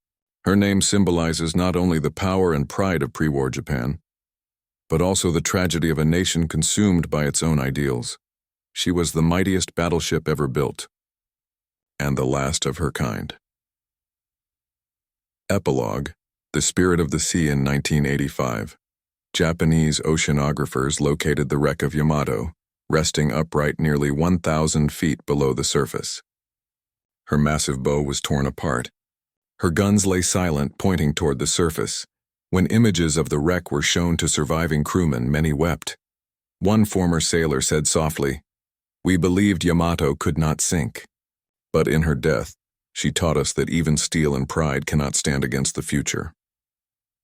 Speaker 1: Her name symbolizes not only the power and pride of pre-war Japan, but also the tragedy of a nation consumed by its own ideals. She was the mightiest battleship ever built, and the last of her kind. Epilogue: The Spirit of the Sea in 1985. Japanese oceanographers located the wreck of Yamato, resting upright nearly 1,000 feet below the surface. Her massive bow was torn apart. Her guns lay silent, pointing toward the surface. When images of the wreck were shown to surviving crewmen, many wept. One former sailor said softly, "We believed Yamato could not sink." But in her death, she taught us that even steel and pride cannot stand against the future.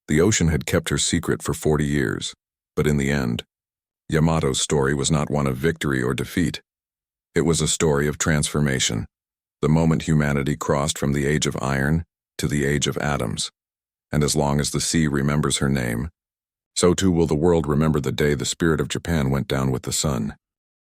Speaker 1: The ocean had kept her secret for 40 years, but in the end, Yamato's story was not one of victory or defeat. It was a story of transformation, the moment humanity crossed from the age of iron to the age of atoms. And as long as the sea remembers her name, so too will the world remember the day the spirit of Japan went down with the sun.